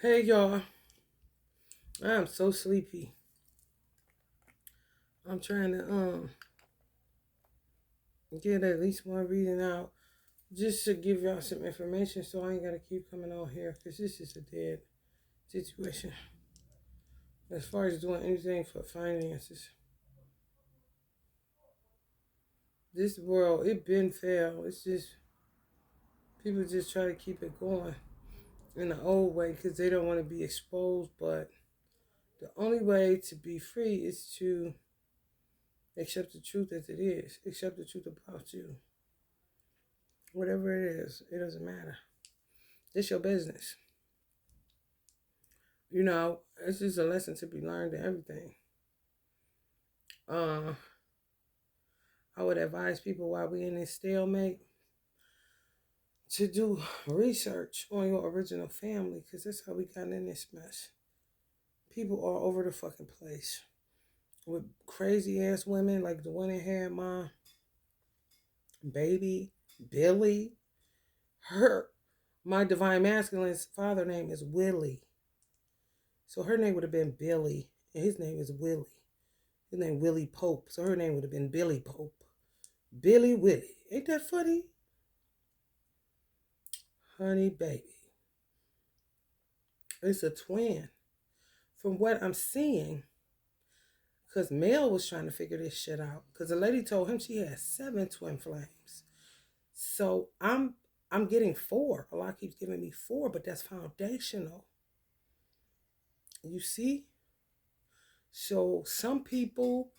Hey y'all, I'm so sleepy. I'm trying to get at least one reading out just to give y'all some information so I ain't gotta keep coming on here because this is a dead situation. As far as doing anything for finances, this world it been failed. It's just people just try to keep it going in the old way because they don't want to be exposed. But the only way to be free is to accept the truth as it is, accept the truth about you. Whatever it is, it doesn't matter. It's your business. It's just a lesson to be learned in everything. Uh, I would advise people while we in this stalemate to do research on your original family because that's how we got in this mess. People all over the fucking place with crazy ass women like the one that had my baby, Billy. My divine masculine's father name is Willie. So her name would have been Billy, and his name is Willie. His name Willie Pope, so her name would have been Billy Pope. Billy Willie. Ain't that funny? Honey baby. It's a twin. From what I'm seeing, because Mel was trying to figure this shit out. Because the lady told him she had 7 twin flames. So I'm getting 4. A lot keeps giving me 4, but that's foundational. You see? So some people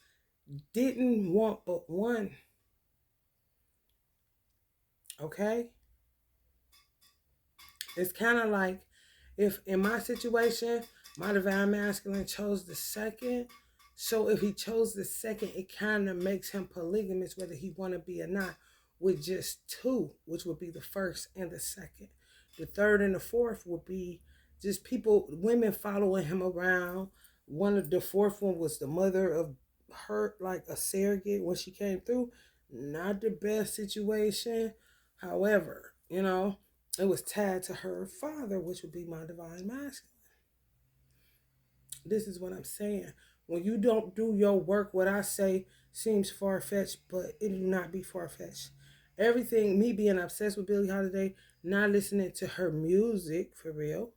didn't want but one. Okay? It's kind of like if in my situation, my divine masculine chose the second. So if he chose the second, it kind of makes him polygamous, whether he want to be or not, with just 2, which would be the first and the second. The third and the fourth would be just people, women following him around. One of the fourth one was the mother of her, like a surrogate when she came through. Not the best situation. However, it was tied to her father, which would be my divine masculine. This is what I'm saying. When you don't do your work, what I say seems far fetched, but it do not be far fetched. Everything, me being obsessed with Billie Holiday, not listening to her music for real.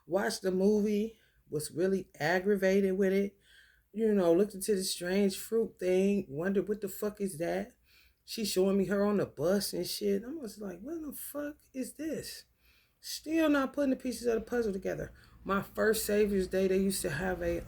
Watched the movie, was really aggravated with it. Looked into the strange fruit thing, wondered what the fuck is that. She showing me her on the bus and shit. I was like, what the fuck is this? Still not putting the pieces of the puzzle together. My first Savior's Day, they used to have a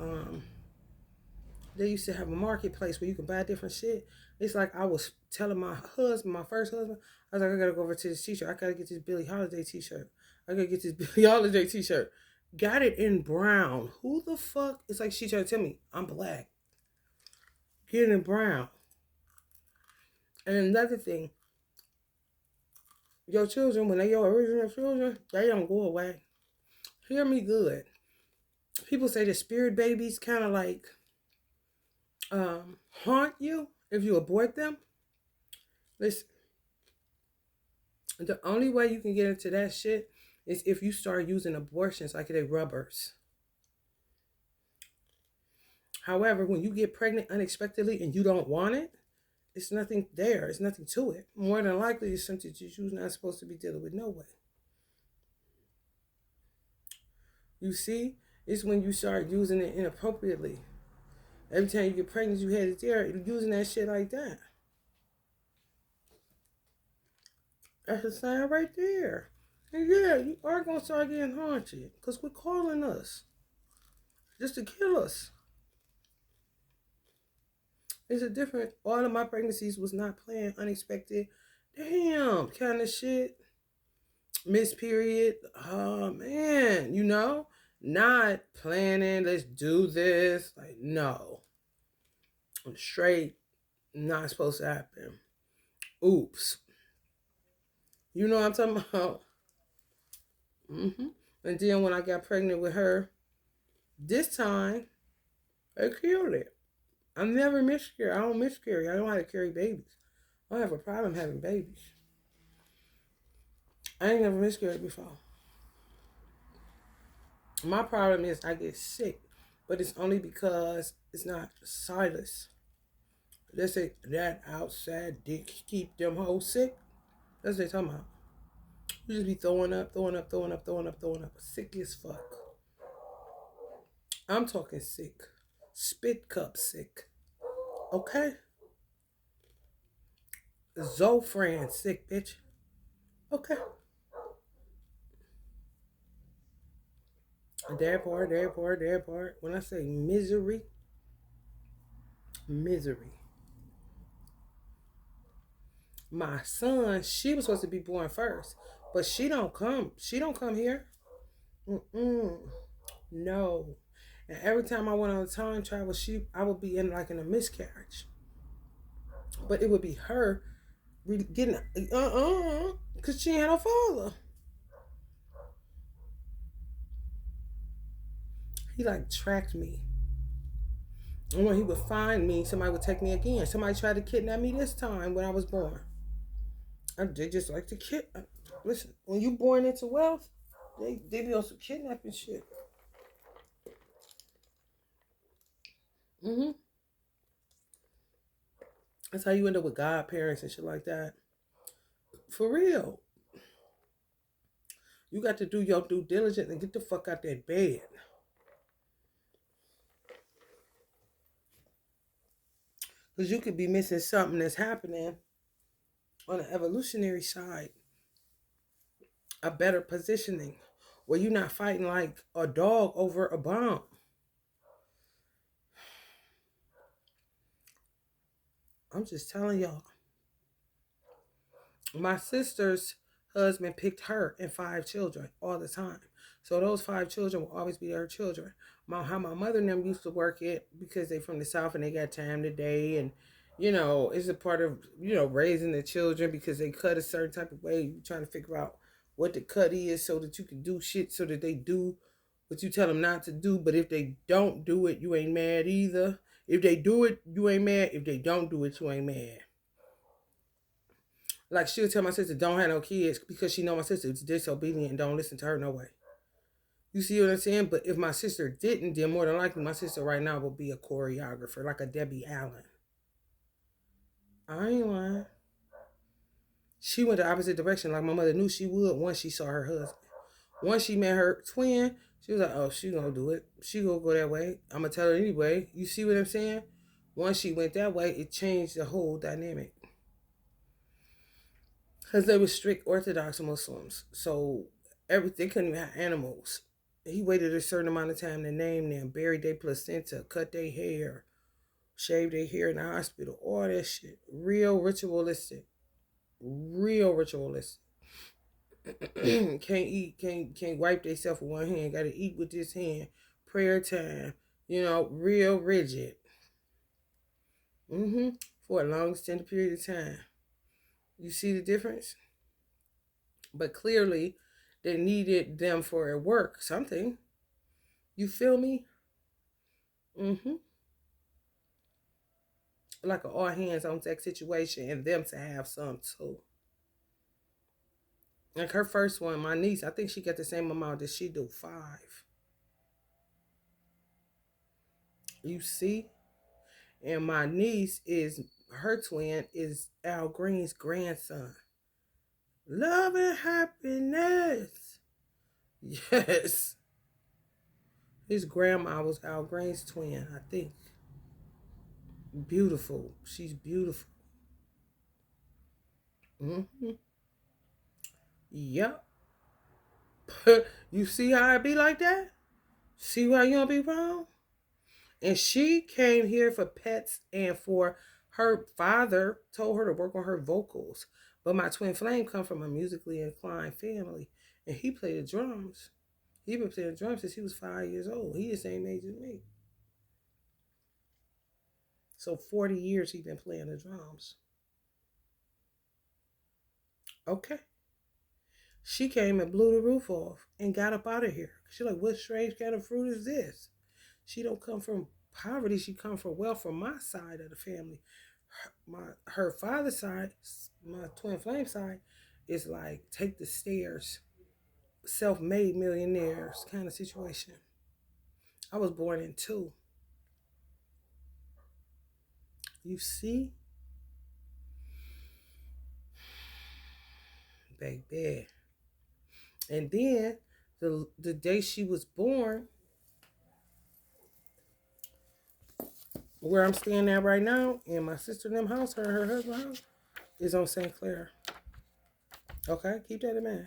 marketplace where you can buy different shit. It's like I was telling my husband, my first husband, I was like, I gotta go over to this t-shirt. I gotta get this Billie Holiday t-shirt. I gotta get this Billie Holiday t-shirt. Got it in brown. Who the fuck? It's like she tried to tell me I'm black. Get it in brown. And another thing, your children, when they your original children, they don't go away. Hear me good. People say the spirit babies kind of like haunt you if you abort them. Listen, the only way you can get into that shit is if you start using abortions like they rubbers. However, when you get pregnant unexpectedly and you don't want it, it's nothing there. It's nothing to it. More than likely, it's something that you're not supposed to be dealing with no way. You see, it's when you start using it inappropriately. Every time you get pregnant, you had it there, using that shit like that. That's a sign right there. And yeah, you are going to start getting haunted because we're calling us just to kill us. It's a different, all of my pregnancies was not planned, unexpected, damn, kind of shit. Missed period. Oh, man, not planning, let's do this. Like, no. I'm straight, not supposed to happen. Oops. You know what I'm talking about? Mm-hmm. And then when I got pregnant with her, this time, I killed it. I never miscarry. I don't miscarry. I don't know how to carry babies. I don't have a problem having babies. I ain't never miscarried before. My problem is I get sick, but it's only because it's not Silas. They say that outside dick keep them hoes sick. That's what they talking about. You just be throwing up, throwing up, throwing up, throwing up, throwing up. Sick as fuck. I'm talking sick. Spit cup sick. Okay? Zofran sick, bitch. Okay. That part. When I say misery, misery. My son, she was supposed to be born first, but she don't come. She don't come here. Mm-mm. No. And every time I went on a time travel, I would be in like in a miscarriage. But it would be her getting because she had a father. He like tracked me. And when he would find me, somebody would take me again. Somebody tried to kidnap me this time when I was born. They just like to listen, when you born into wealth, they be on some kidnapping shit. Mm-hmm. That's how you end up with godparents and shit like that. For real. You got to do your due diligence and get the fuck out that bed. Because you could be missing something that's happening on the evolutionary side. A better positioning where you're not fighting like a dog over a bomb. I'm just telling y'all. My sister's husband picked her and 5 children all the time. So those 5 children will always be her children. How my mother and them used to work it because they from the South and they got time today, and it's a part of raising the children because they cut a certain type of way. You trying to figure out what the cut is so that you can do shit so that they do what you tell them not to do. But if they don't do it, you ain't mad either. If they do it, you ain't mad. If they don't do it, you ain't mad. Like she'll tell my sister don't have no kids because she know my sister is disobedient and don't listen to her no way. You see what I'm saying? But if my sister didn't, then more than likely my sister right now will be a choreographer, like a Debbie Allen. I ain't lying. She went the opposite direction, like my mother knew she would once she saw her husband. Once she met her twin, she was like, "Oh, she gonna do it. She gonna go that way. I'm gonna tell her anyway." You see what I'm saying? Once she went that way, it changed the whole dynamic. Because they were strict Orthodox Muslims. So they couldn't even have animals. He waited a certain amount of time to name them, bury their placenta, cut their hair, shave their hair in the hospital, all that shit. Real ritualistic. Real ritualistic. Can't eat, can't wipe themselves with one hand, gotta eat with this hand. Prayer time. Real rigid. For a long extended period of time. You see the difference? But clearly they needed them for a work, something. You feel me? Like an all hands on deck situation, and them to have some too. Like her first one, my niece, I think she got the same amount that she do, 5. You see? And my niece her twin is Al Green's grandson. Love and happiness. Yes. His grandma was Al Green's twin, I think. Beautiful. She's beautiful. Yep. You see how I be like that? See why you don't be wrong? And she came here for pets and for her father told her to work on her vocals. But my twin flame come from a musically inclined family, and he played the drums. He been playing drums since he was 5 years old. He the same age as me. So 40 years he been playing the drums. Okay. She came and blew the roof off and got up out of here. She like, what strange kind of fruit is this? She don't come from poverty. She come from wealth from my side of the family. Her father's side, my twin flame side, is like take the stairs self-made millionaires kind of situation. I was born in two. You see, baby. And then the day she was born, where I'm staying at right now, in my sister and them house, her and her husband house, is on St. Clair. Okay, keep that in mind.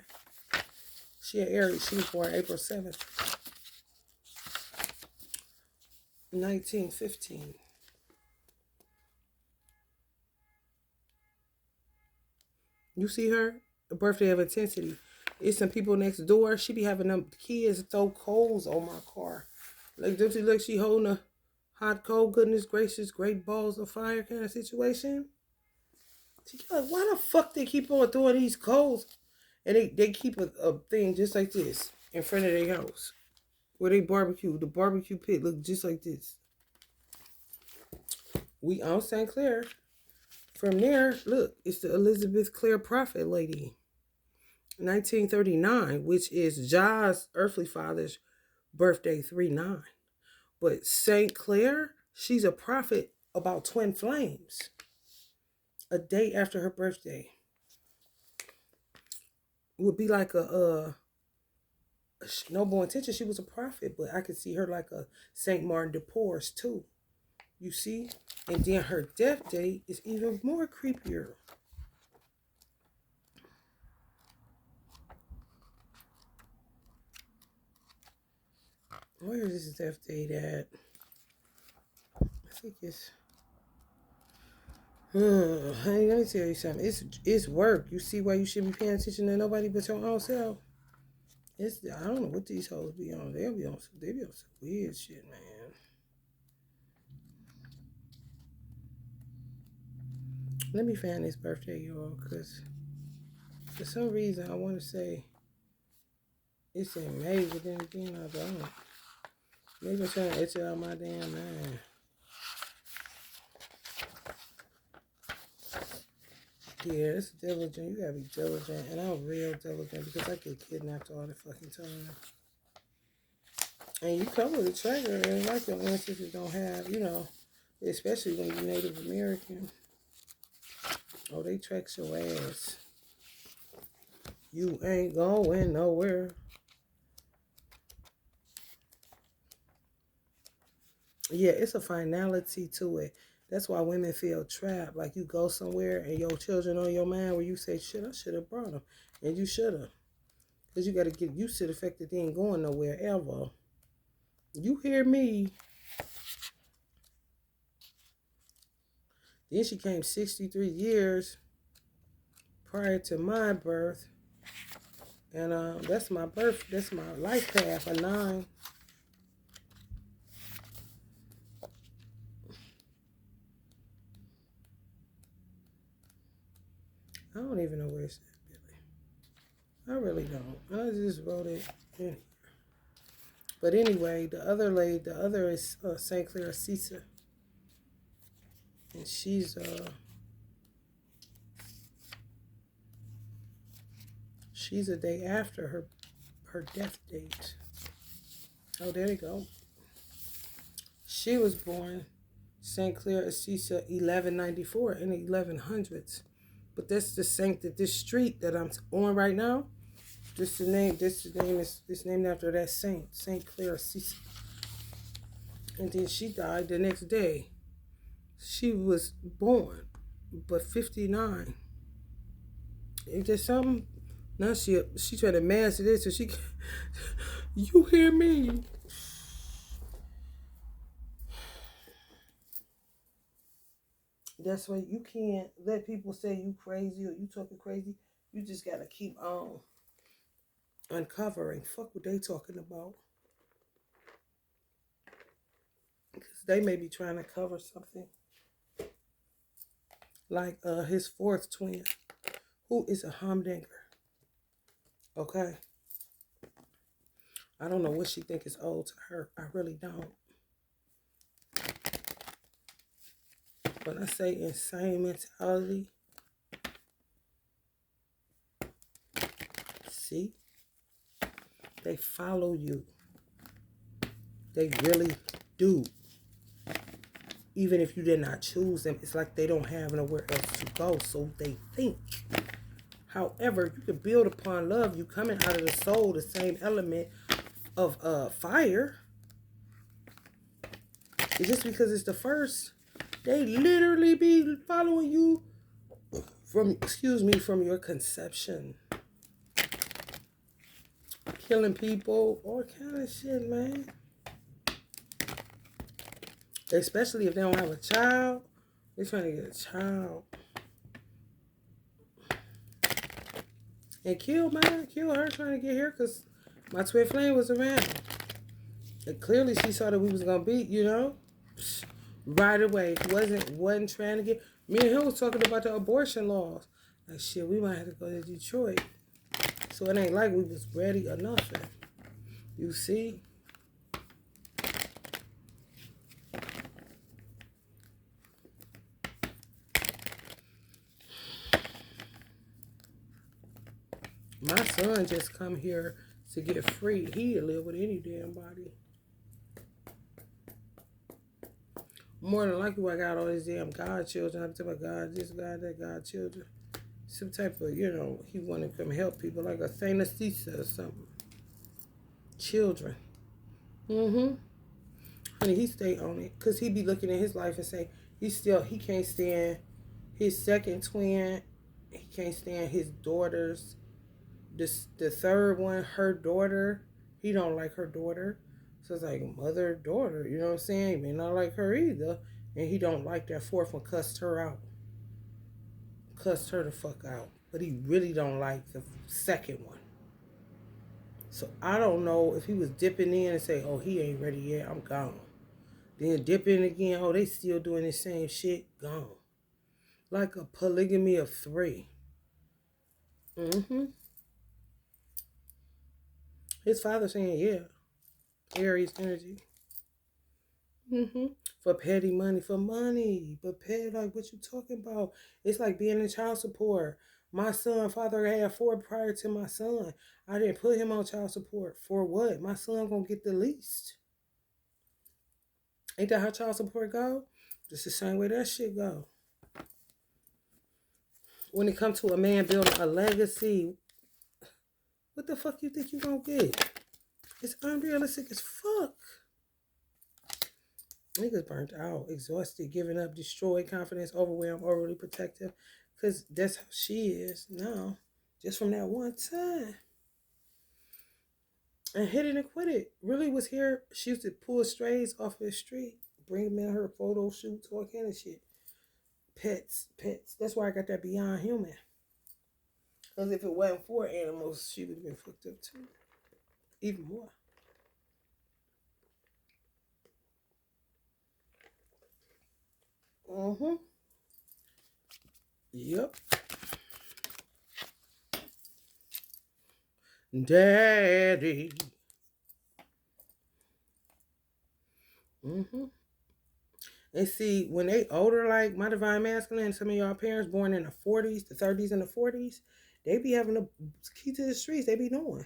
She an Aries. She was born April 7th, 1915. You see her? A birthday of intensity. It's some people next door. She be having them kids throw coals on my car. Like, don't you look, she holding a hot coal, goodness gracious, great balls of fire kind of situation. She like, why the fuck they keep on throwing these coals? And they keep a thing just like this in front of their house. Where they barbecue. The barbecue pit look just like this. We on St. Clair. From there, look, it's the Elizabeth Clare Prophet lady. 1939, which is Ja's earthly father's birthday, 3/9. But St. Clair, she's a prophet about twin flames. A day after her birthday. Would be like a noble intention. She was a prophet, but I could see her like a St. Martin de Porres too. You see? And then her death date is even more creepier. Where is this death date at? I think it's. Honey, let me tell you something. It's work. You see why you shouldn't be paying attention to nobody but your own self. I don't know what these hoes be on. They be on some weird shit, man. Let me find this birthday, y'all, because for some reason I want to say it's in May, but then again I don't. Maybe I'm trying to etch it out my damn mind. Yeah, it's diligent. You gotta be diligent, and I'm real diligent because I get kidnapped all the fucking time. And you come with a tracker, and like your ancestors don't have, especially when you're Native American. Oh, they track your ass. You ain't going nowhere. Yeah, it's a finality to it. That's why women feel trapped. Like you go somewhere and your children on your mind where you say, shit, I should have brought them. And you should have. Because you got to get used to the fact that they ain't going nowhere ever. You hear me? Then she came 63 years prior to my birth. And that's my birth. That's my life path, a 9. I don't even know where it's at, Billy. I really don't. I just wrote it in here. But anyway, the other is St. Clair Cisa. And she's a day after her death date. Oh, there you go. She was born St. Clair Assisa 1194 in the 1100s. But that's the saint that this street that I'm on right now, this name is named after that saint, St. Clair Assisa. And then she died the next day. She was born, but 59. Is there something? Now she trying to master this so she you hear me? That's why you can't let people say you crazy or you talking crazy. You just gotta keep on uncovering. Fuck what they talking about. Because they may be trying to cover something. Like his fourth twin, who is a humdinger. Okay? I don't know what she think is old to her. I really don't. When I say insane mentality, see? They follow you. They really do. Even if you did not choose them, it's like they don't have nowhere else to go, so they think. However, you can build upon love. You coming out of the soul, the same element of fire. It's just because it's the first, they literally be following you from your conception. Killing people, all kind of shit, man. Especially if they don't have a child. They're trying to get a child. And kill her trying to get here because my twin flame was around. And clearly she saw that we was going to beat, right away. Wasn't trying to get... Me and him was talking about the abortion laws. Like, shit, we might have to go to Detroit. So it ain't like we was ready or nothing. You see? My son just come here to get free. He'd live with any damn body. More than likely, I got all these damn godchildren. I'm talking about God, this God, that godchildren. Some type of, he want to come help people like a Saint Asisa or something. Children. Honey, he stay on it. Because he be looking at his life and say, he can't stand his second twin. He can't stand his daughters. The third one, her daughter, he don't like her daughter. So it's like mother, daughter, you know what I'm saying? He may not like her either. And he don't like that fourth one, cussed her out. Cussed her the fuck out. But he really don't like the second one. So I don't know if he was dipping in and say, oh, he ain't ready yet, I'm gone. Then dip in again, oh, they still doing the same shit, gone. Like a polygamy of 3. His father saying, yeah, Aries energy. For petty money, for money. But petty, like what you talking about? It's like being in child support. My son, father had 4 prior to my son. I didn't put him on child support. For what? My son gonna get the least. Ain't that how child support go? Just the same way that shit go. When it comes to a man building a legacy, what the fuck you think you gonna get? It's unrealistic as fuck. Niggas burnt out, exhausted, giving up, destroyed, confidence, overwhelmed, overly protective. Because that's how she is now. Just from that one time. And hit it and quit it. Really was here. She used to pull strays off the street. Bring them in her photo shoots, all kind of shit. Pets. That's why I got that Beyond Human. Because if it wasn't for animals, she would have been fucked up too. Even more. Yep. Daddy. And see, when they older, like my divine masculine, some of y'all parents born in the 40s, the 30s, and the 40s, they be having a key to the streets. They be knowing.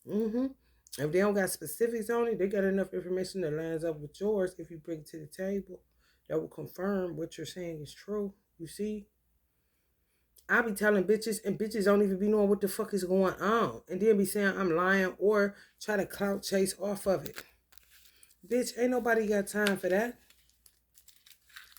If they don't got specifics on it, they got enough information that lines up with yours. If you bring it to the table, that will confirm what you're saying is true. You see? I be telling bitches, and bitches don't even be knowing what the fuck is going on. And then be saying I'm lying or try to clout chase off of it. Bitch, ain't nobody got time for that.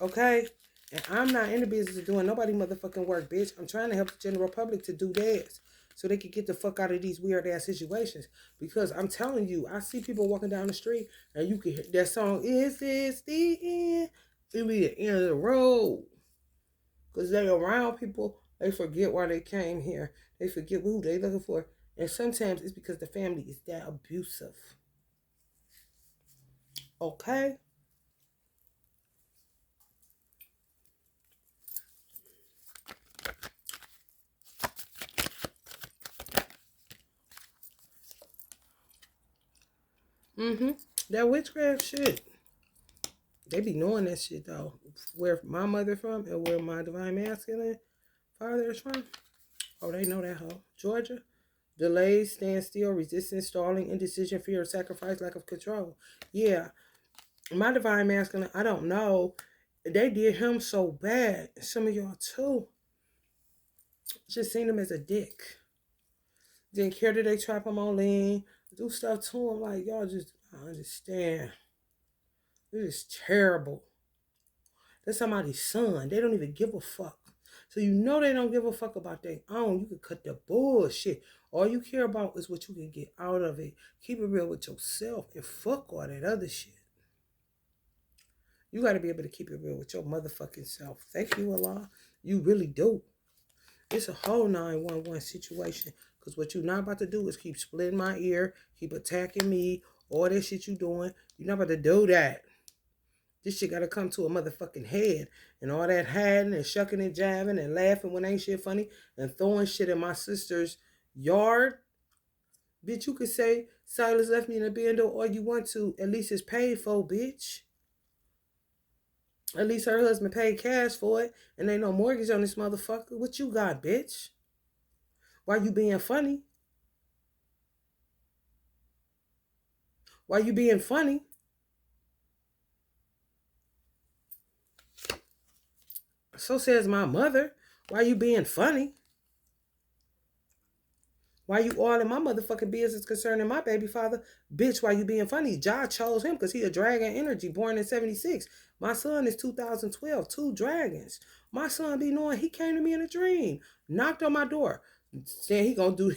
Okay? And I'm not in the business of doing nobody motherfucking work, bitch. I'm trying to help the general public to do theirs. So they can get the fuck out of these weird ass situations. Because I'm telling you, I see people walking down the street and you can hear that song, Is This the End? It'll be the end of the road. Because they around people, they forget why they came here. They forget who they looking for. And sometimes it's because the family is that abusive. Okay? That witchcraft shit. They be knowing that shit though. Where my mother from and where my divine masculine father is from. Oh, they know that hoe. Georgia. Delays, standstill, resistance, stalling, indecision, fear of sacrifice, lack of control. Yeah, my divine masculine, I don't know. They did him so bad. Some of y'all too. Just seen him as a dick. Didn't care that they trap him on lean, do stuff to him. Like, y'all just I understand. This is terrible. That's somebody's son. They don't even give a fuck. So you know they don't give a fuck about their own. You can cut the bullshit. All you care about is what you can get out of it. Keep it real with yourself and fuck all that other shit. You got to be able to keep it real with your motherfucking self. Thank you, Allah. You really do. It's a whole 911 situation. Because what you're not about to do is keep splitting my ear, keep attacking me, all that shit you doing. You're not about to do that. This shit gotta come to a motherfucking head. And all that hiding and shucking and jiving and laughing when ain't shit funny and throwing shit in my sister's yard. Bitch, you could say Silas left me in a bando all you want to. At least it's paid for, bitch. At least her husband paid cash for it. And ain't no mortgage on this motherfucker. What you got, bitch? Why you being funny? Why you being funny? So says my mother. Why you being funny? Why you all in my motherfucking business concerning my baby father? Bitch, why you being funny? Jah chose him because he a dragon energy, born in 76. My son is 2012, two dragons. My son be knowing he came to me in a dream, knocked on my door, saying he gonna do,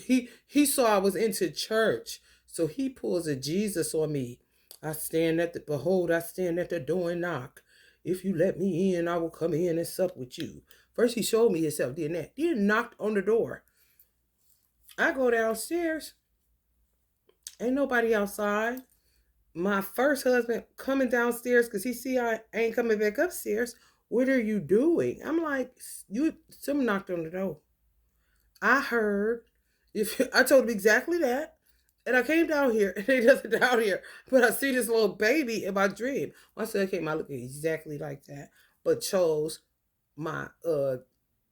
he saw I was into church. So he pulls a Jesus on me. I stand at the, behold, I stand at the door and knock. If you let me in, I will come in and sup with you. First he showed me himself, then that. Then knocked on the door. I go downstairs. Ain't nobody outside. My first husband coming downstairs because he see I ain't coming back upstairs. What are you doing? I'm like, you. Someone knocked on the door. I heard. If I told him exactly that, and I came down here, and he doesn't down here, but I see this little baby in my dream. My son came out looking exactly like that, but chose my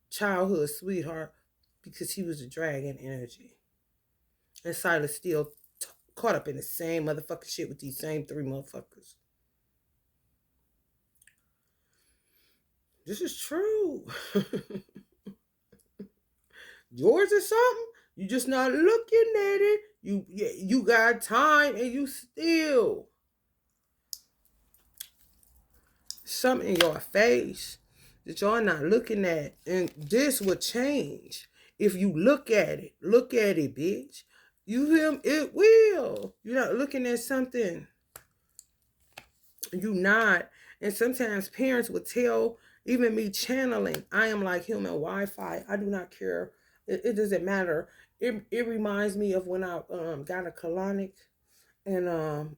childhood sweetheart because he was a dragon energy. And Silas still caught up in the same motherfucking shit with these same three motherfuckers. This is true. Yours is something. You just not looking at it. You got time and you still something in your face that y'all not looking at. And this will change. If you look at it, bitch. You feel it will. You're not looking at something. You not. And sometimes parents would tell, even me channeling, I am like human Wi-Fi. I do not care. It doesn't matter. It reminds me of when I got a colonic and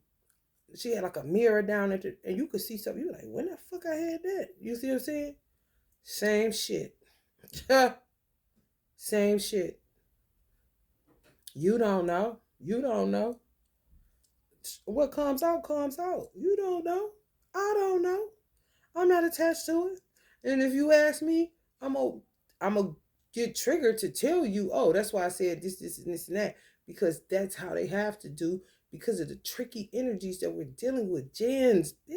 she had like a mirror down at and you could see something. You're like, when the fuck I had that? You see what I'm saying? Same shit. Same shit. You don't know. You don't know. What comes out comes out. You don't know. I don't know. I'm not attached to it. And if you ask me, I'm a get triggered to tell you, oh, that's why I said this, and this, and that. Because that's how they have to do because of the tricky energies that we're dealing with. Gens, bitch.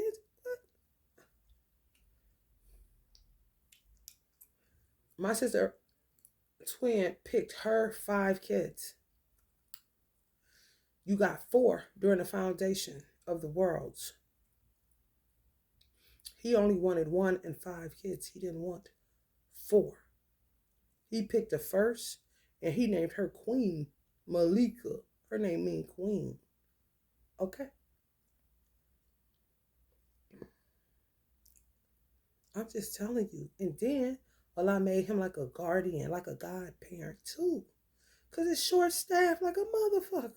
My sister twin picked her 5 kids. You got 4 during the foundation of the worlds. He only wanted 1 and 5 kids. He didn't want 4. He picked the first and he named her Queen Malika. Her name means queen. Okay? I'm just telling you. And then, well, I made him like a guardian, like a godparent too. Because it's short staffed like a motherfucker.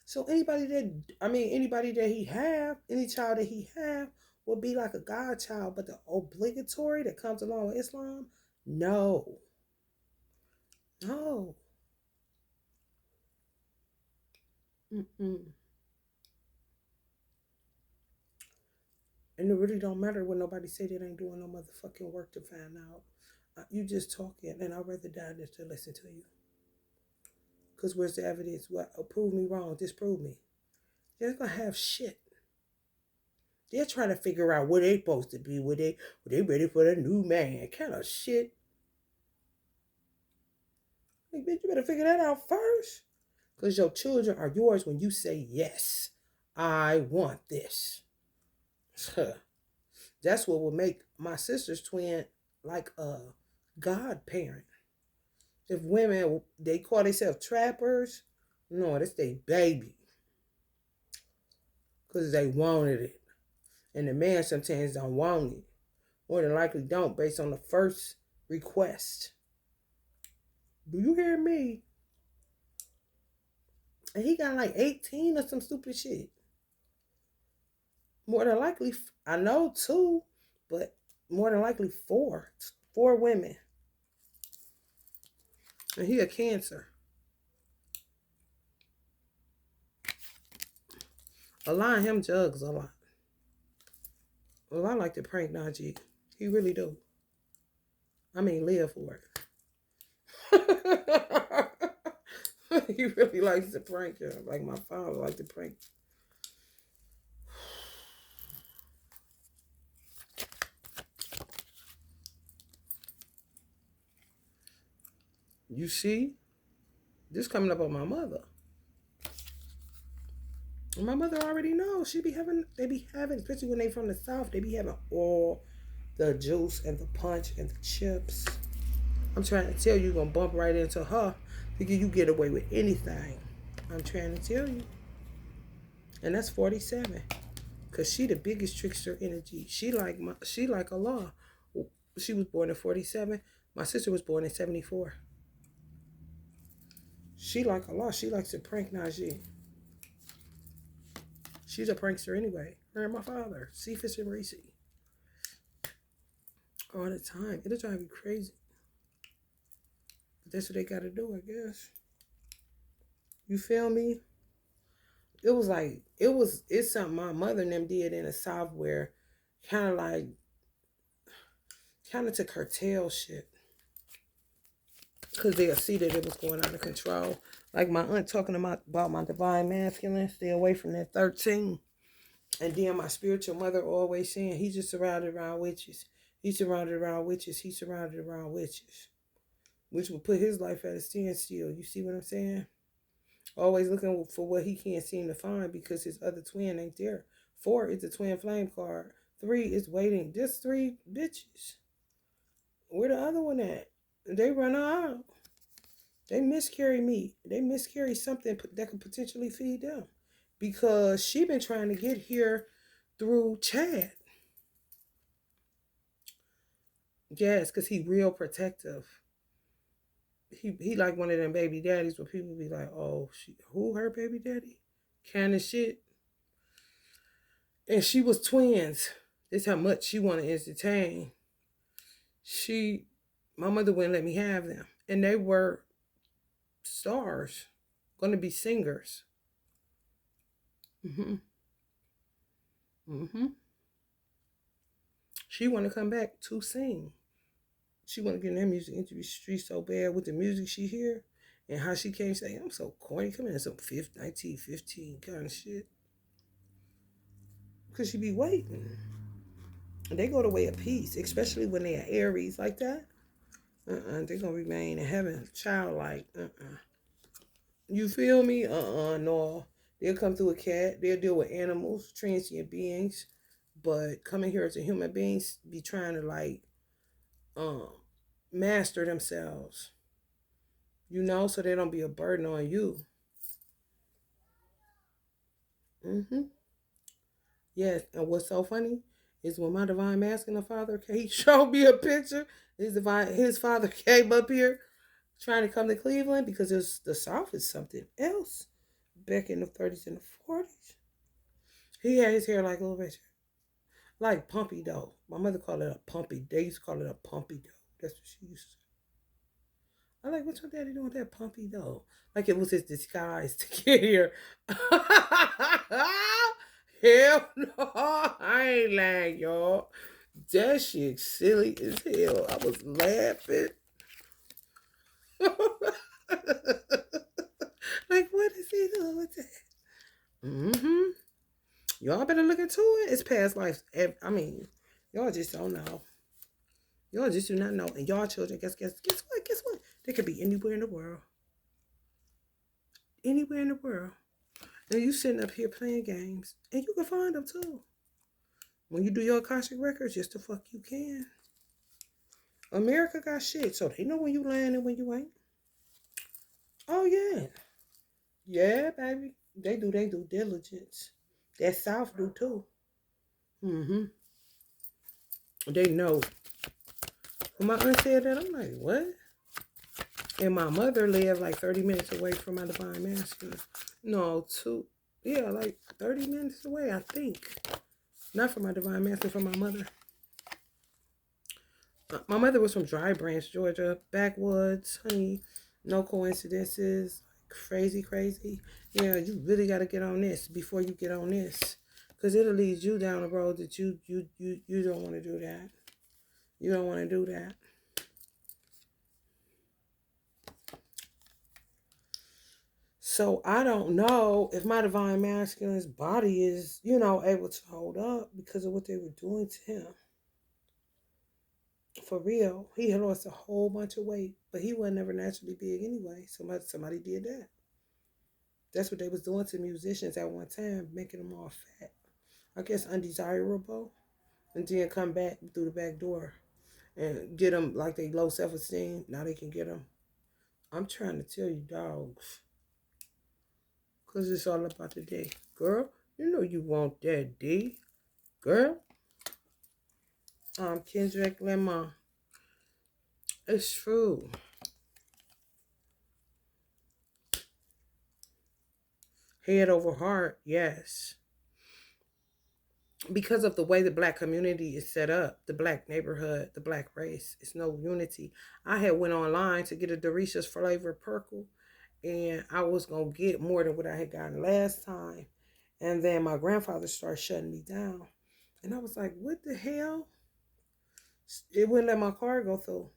So anybody that he have, any child that he have, will be like a godchild. But the obligatory that comes along with Islam, no. No. Mm-mm. And it really don't matter when nobody say they ain't doing no motherfucking work to find out. You just talking, and I'd rather die than to listen to you. Because where's the evidence? What? Prove me wrong. Disprove me. They're going to have shit. They're trying to figure out where they supposed to be. Were they ready for the new man? Kind of shit. Like, bitch, you better figure that out first. Because your children are yours when you say, yes, I want this. That's what will make my sister's twin like a godparent. If women, they call themselves trappers, no, that's their baby. Because they wanted it. And the man sometimes don't want it. More than likely don't, based on the first request. Do you hear me? And he got like 18 or some stupid shit. More than likely, I know 2, but more than likely 4. 4 women. And he a Cancer. A lot of him jugs a lot. Well, I like to prank Najee. He really do. I mean, live for it. He really likes to prank her. Like my father liked to prank. You see? This coming up on my mother. My mother already knows. They be having, especially when they from the South, they be having all the juice and the punch and the chips. I'm trying to tell you, you're going to bump right into her. Thinking you get away with anything. I'm trying to tell you. And that's 47. Because she the biggest trickster energy. She like Allah. She was born in 47. My sister was born in 74. She like Allah. She likes to prank Najee. She's a prankster anyway. Her and my father. Cephas and Reese. All the time. It'll drive you crazy. But that's what they got to do, I guess. You feel me? It was like, it's something my mother and them did in the South where kind of to curtail shit. Because they'll see that it was going out of control. Like my aunt talking about my divine masculine, stay away from that 13. And then my spiritual mother always saying, he's just surrounded around witches. He's surrounded around witches. He's surrounded around witches. Which would put his life at a standstill. You see what I'm saying? Always looking for what he can't seem to find because his other twin ain't there. 4 is the twin flame card. 3 is waiting. Just 3 bitches. Where the other one at? They run her out. They miscarry meat. They miscarry something that could potentially feed them. Because she been trying to get here through Chad. Yes, because he real protective. He like one of them baby daddies where people be like, oh, who her baby daddy? Kind of shit. And she was twins. That's how much she want to entertain. My mother wouldn't let me have them. And they were stars. Going to be singers. She want to come back to sing. She want to get in that music industry street so bad with the music she hear and how she can't say, I'm so corny, come in some 1915 kind of shit. Because she be waiting. And they go the way of peace, especially when they are Aries like that. They're going to remain in heaven, childlike. You feel me? No. They'll come through a cat. They'll deal with animals, transient beings. But coming here as a human beings, be trying to master themselves. So they don't be a burden on you. Yes, and what's so funny is when my divine masculine father, he showed me a picture. His father came up here trying to come to Cleveland because the South is something else. Back in the 30s and the 40s. He had his hair like a little bit like Pumpy Dough. My mother called it a Pumpy. They used to call it a Pumpy Dough. That's what she used to say. I'm like, what's your daddy doing with that Pumpy Dough? Like it was his disguise to get here. Hell no, I ain't lying, y'all. That shit silly as hell. I was laughing. Like, what is he doing with that? Mm-hmm. Y'all better look into it. It's past life. I mean, y'all just don't know. Y'all just do not know. And y'all children, guess what? They could be anywhere in the world. Anywhere in the world. And you sitting up here playing games. And you can find them too. When you do your Akashic records, just the fuck you can. America got shit, so they know when you lying and when you ain't. Oh yeah. Yeah, baby. They do diligence. That South do too. Mm-hmm. They know. When my aunt said that, I'm like, what? And my mother lived like 30 minutes away from my divine masculine. No, yeah, like 30 minutes away, I think. Not from my divine masculine, from my mother. My mother was from Dry Branch, Georgia. Backwoods, honey. No coincidences. Crazy, crazy. Yeah, you really got to get on this before you get on this. Because it'll lead you down a road that you don't want to do that. You don't want to do that. So I don't know if my divine masculine's body is, able to hold up because of what they were doing to him. For real, he had lost a whole bunch of weight, but he wasn't ever naturally big anyway. Somebody did that. That's what they was doing to musicians at one time, making them all fat. I guess undesirable, and then come back through the back door and get them like they low self-esteem. Now they can get them. I'm trying to tell you, dogs, because it's all about the day. Girl, you know you want that D. Girl, Kendrick Lamar. It's true. Head over heart, yes. Because of the way the black community is set up, the black neighborhood, the black race, it's no unity. I had went online to get a Dorisha's flavor purple, and I was gonna get more than what I had gotten last time. And then my grandfather started shutting me down. And I was like, what the hell? It wouldn't let my car go through.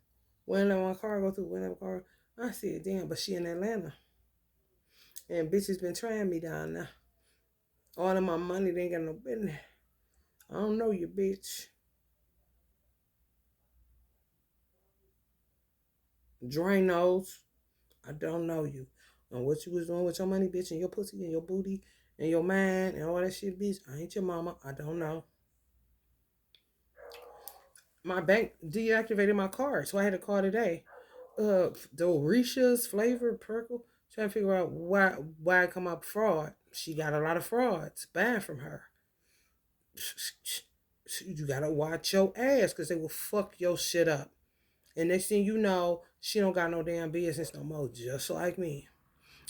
Wouldn't let my car go through. Wouldn't let my car. I said, damn, but she in Atlanta. And bitch has been trying me down now. All of my money, they ain't got no business. I don't know you, bitch. Drainos. I don't know you. And what you was doing with your money, bitch, and your pussy and your booty and your mind and all that shit, bitch. I ain't your mama. I don't know. My bank deactivated my card, so I had to call today. Dorisha's flavor purple. Trying to figure out why it come up fraud. She got a lot of frauds banned from her. You gotta watch your ass because they will fuck your shit up. And next thing you know, she don't got no damn business no more, just like me.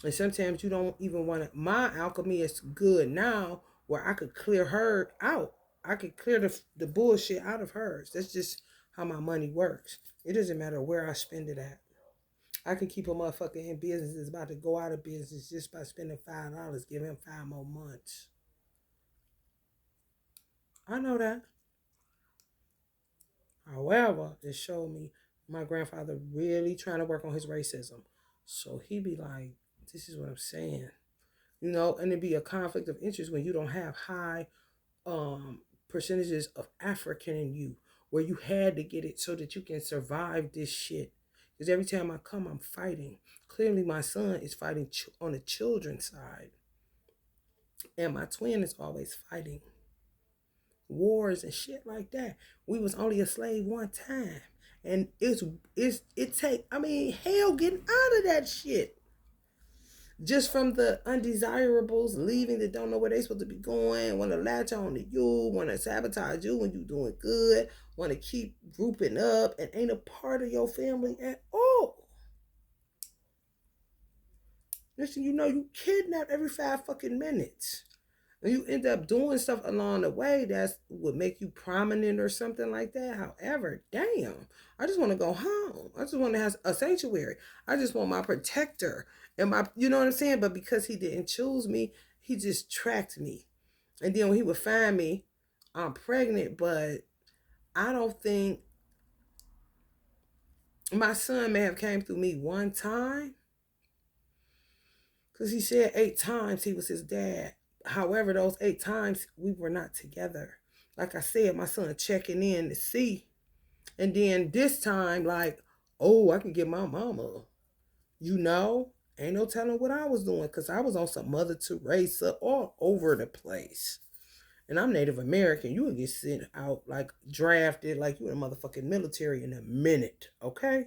And sometimes you don't even want to. My alchemy is good now where I could clear her out. I could clear the bullshit out of hers. That's just how my money works. It doesn't matter where I spend it at. I can keep a motherfucker in business that's about to go out of business just by spending $5, give him 5 more months. I know that. However, it showed me my grandfather really trying to work on his racism. So he be like, this is what I'm saying. And it'd be a conflict of interest when you don't have high percentages of African in you, where you had to get it so that you can survive this shit. Because every time I come, I'm fighting. Clearly, my son is fighting on the children's side, and my twin is always fighting wars and shit like that. We was only a slave one time, and it take. I mean, hell, getting out of that shit. Just from the undesirables leaving that don't know where they supposed to be going, want to latch on to you, want to sabotage you when you doing good, want to keep grouping up and ain't a part of your family at all. Listen, you kidnap every 5 fucking minutes. And you end up doing stuff along the way that would make you prominent or something like that. However, damn, I just want to go home. I just want to have a sanctuary. I just want my protector and you know what I'm saying? But because he didn't choose me, he just tracked me. And then when he would find me, I'm pregnant, but I don't think my son may have came through me one time. Because he said 8 times he was his dad. However, those 8 times we were not together. Like I said, my son checking in to see. And then this time, like, oh, I can get my mama. You know, ain't no telling what I was doing because I was on some Mother Teresa all over the place. And I'm Native American. You would get sent out, like, drafted, like you in the motherfucking military in a minute, okay?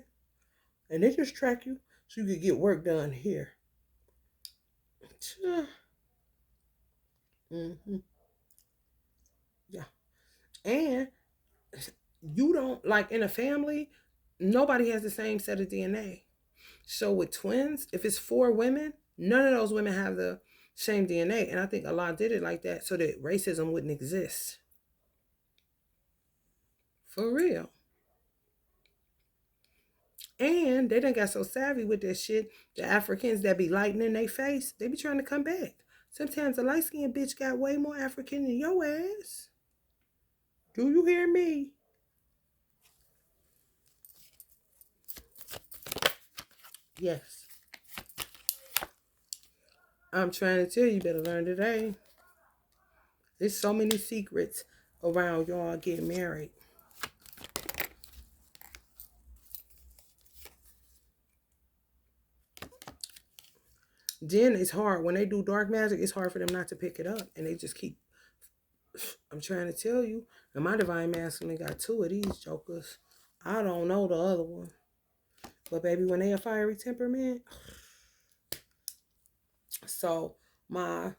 And they just track you so you could get work done here. Mm-hmm. Yeah. And you don't, like, in a family, nobody has the same set of DNA. So with twins, if it's 4 women, none of those women have the same DNA. And I think Allah did it like that so that racism wouldn't exist. For real. And they done got so savvy with that shit. The Africans that be lightening their face, they be trying to come back. Sometimes a light skinned bitch got way more African than your ass. Do you hear me? Yes. I'm trying to tell you, better learn today. There's so many secrets around y'all getting married. Then it's hard. When they do dark magic, it's hard for them not to pick it up. And they just keep, I'm trying to tell you. And my divine masculine got 2 of these jokers. I don't know the other one. But baby, when they a fiery temperament. So my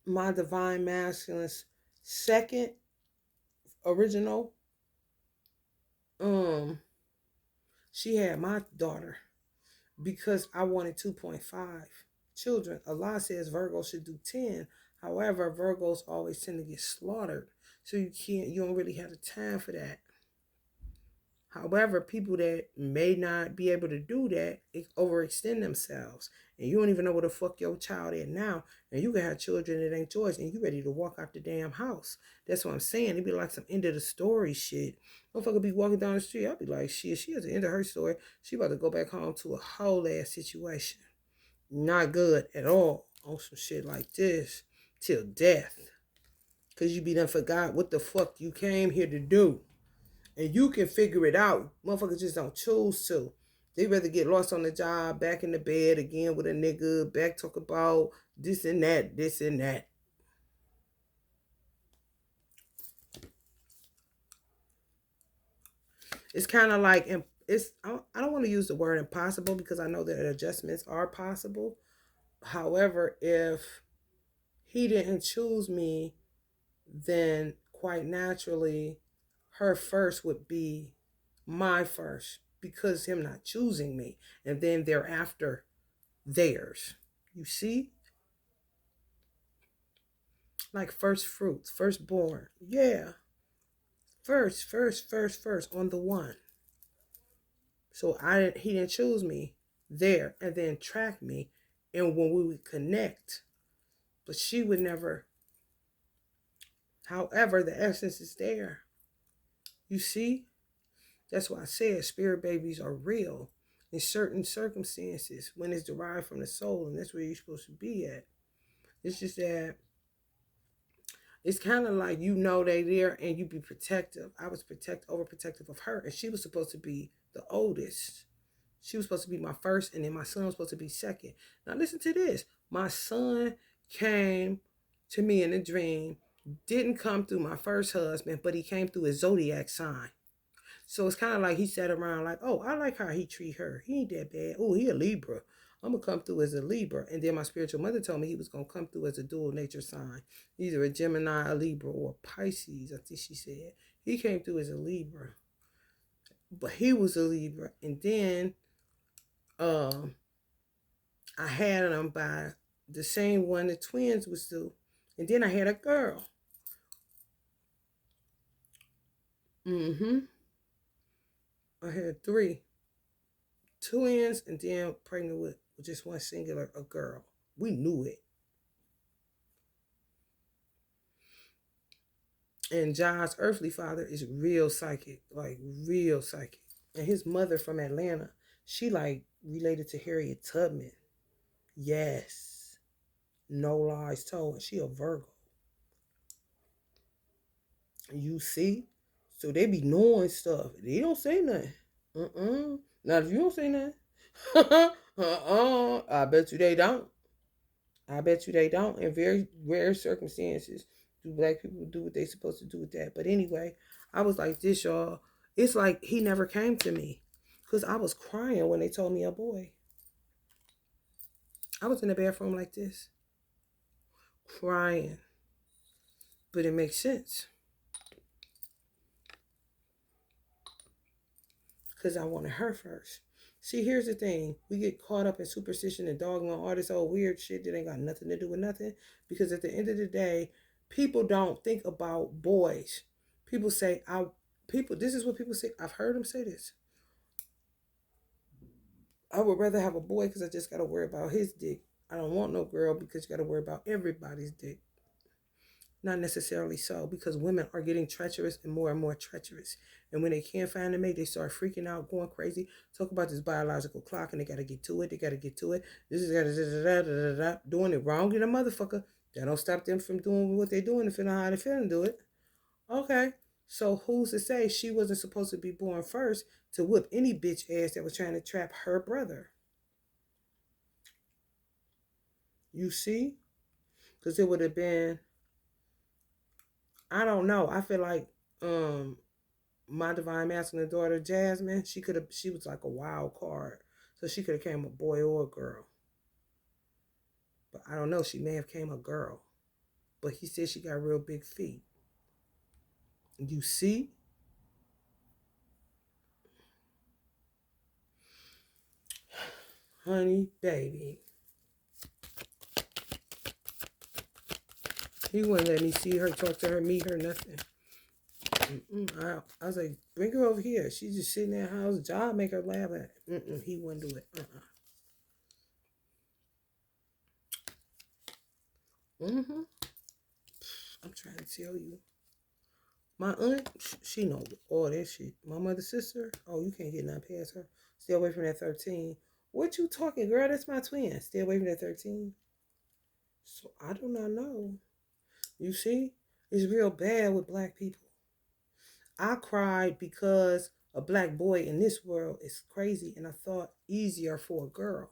divine masculine's second original, she had my daughter because I wanted 2.5 children. Allah says Virgo should do 10. However, Virgos always tend to get slaughtered. So you don't really have the time for that. However, people that may not be able to do that overextend themselves. And you don't even know where the fuck your child is now. And you can have children that ain't yours and you ready to walk out the damn house. That's what I'm saying. It'd be like some end of the story shit. Motherfucker be walking down the street. I'll be like, shit, she at the end of her story. She about to go back home to a whole ass situation. Not good at all on some shit like this. Till death. Because you be done forgot what the fuck you came here to do. And you can figure it out. Motherfuckers just don't choose to. They rather get lost on the job, back in the bed again with a nigga, back talk about this and that, this and that. It's kind of like, I don't want to use the word impossible because I know that adjustments are possible. However, if he didn't choose me, then quite naturally, her first would be my first because him not choosing me, and then thereafter theirs. You see, like first fruits, firstborn. Yeah, first on the one. So he didn't choose me there and then track me, and when we would connect, but she would never. However, the essence is there. You see, that's why I said spirit babies are real in certain circumstances when it's derived from the soul, and that's where you're supposed to be at. It's just that it's kind of like they there and you be protective. I was overprotective of her, and she was supposed to be the oldest. She was supposed to be my first, and then my son was supposed to be second. Now listen to this. My son came to me in a dream, didn't come through my first husband, but he came through his zodiac sign. So it's kind of like he sat around like, oh, I like how he treat her. He ain't that bad. Oh, he a Libra. I'm going to come through as a Libra. And then my spiritual mother told me he was going to come through as a dual nature sign. Either a Gemini, a Libra, or a Pisces, I think she said. He came through as a Libra. But he was a Libra. And then I had him by the same one the twins was through. And then I had a girl. I had 3 twins and then pregnant with just one singular, a girl. We knew it. And John's earthly father is real psychic, like real psychic. And his mother from Atlanta, she like related to Harriet Tubman. Yes. No lies told. She a Virgo. You see? So they be knowing stuff. They don't say nothing. Now if you don't say nothing, I bet you they don't. I bet you they don't. In very rare circumstances, do black people do what they supposed to do with that. But anyway, I was like this, y'all. It's like he never came to me. Because I was crying when they told me a boy. I was in the bathroom like this, crying. But it makes sense. Because I wanted her first. See, here's the thing. We get caught up in superstition and dogging on all this old weird shit that ain't got nothing to do with nothing. Because at the end of the day, people don't think about boys. People say, this is what people say. I've heard them say this. I would rather have a boy because I just got to worry about his dick. I don't want no girl because you got to worry about everybody's dick. Not necessarily so, because women are getting treacherous and more treacherous. And when they can't find a mate, they start freaking out, going crazy. Talk about this biological clock, and they got to get to it. They got to get to it. This is doing it wrong in a motherfucker. That don't stop them from doing what they're doing if they know how they feel and do it. Okay. So who's to say she wasn't supposed to be born first to whip any bitch ass that was trying to trap her brother? You see? Because it would have been, I don't know. I feel like my divine masculine daughter Jasmine, she was like a wild card. So she could have came a boy or a girl. But I don't know, she may have came a girl. But he said she got real big feet. You see? Honey, baby. He wouldn't let me see her, talk to her, meet her, nothing. I was like, bring her over here. She's just sitting in the house, job make her laugh at it. He wouldn't do it. I'm trying to tell you. My aunt, she knows all that shit. My mother's sister, oh, you can't get nothing past her. Stay away from that 13. What you talking, girl? That's my twin. Stay away from that 13. So I do not know. You see, it's real bad with black people. I cried because a black boy in this world is crazy, and I thought easier for a girl.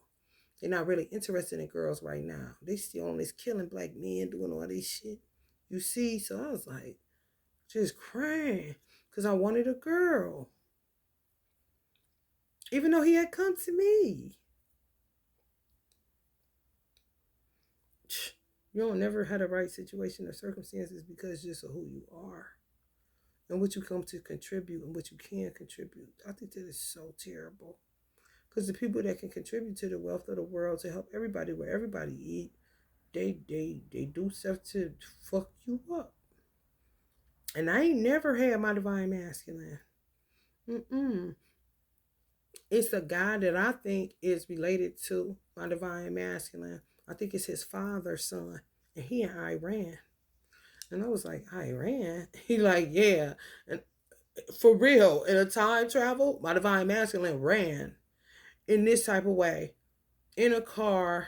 They're not really interested in girls right now. They still on this killing black men, doing all this shit. You see, so I was like, just crying because I wanted a girl. Even though he had come to me. You don't never had a right situation or circumstances because just of who you are. And what you come to contribute and what you can contribute. I think that is so terrible. Because the people that can contribute to the wealth of the world to help everybody where everybody eat, they do stuff to fuck you up. And I ain't never had my divine masculine. It's a guy that I think is related to my divine masculine. I think it's his father's son. And he in Iran. And I was like, Iran? He like, yeah. And for real, in a time travel, my divine masculine ran in this type of way. In a car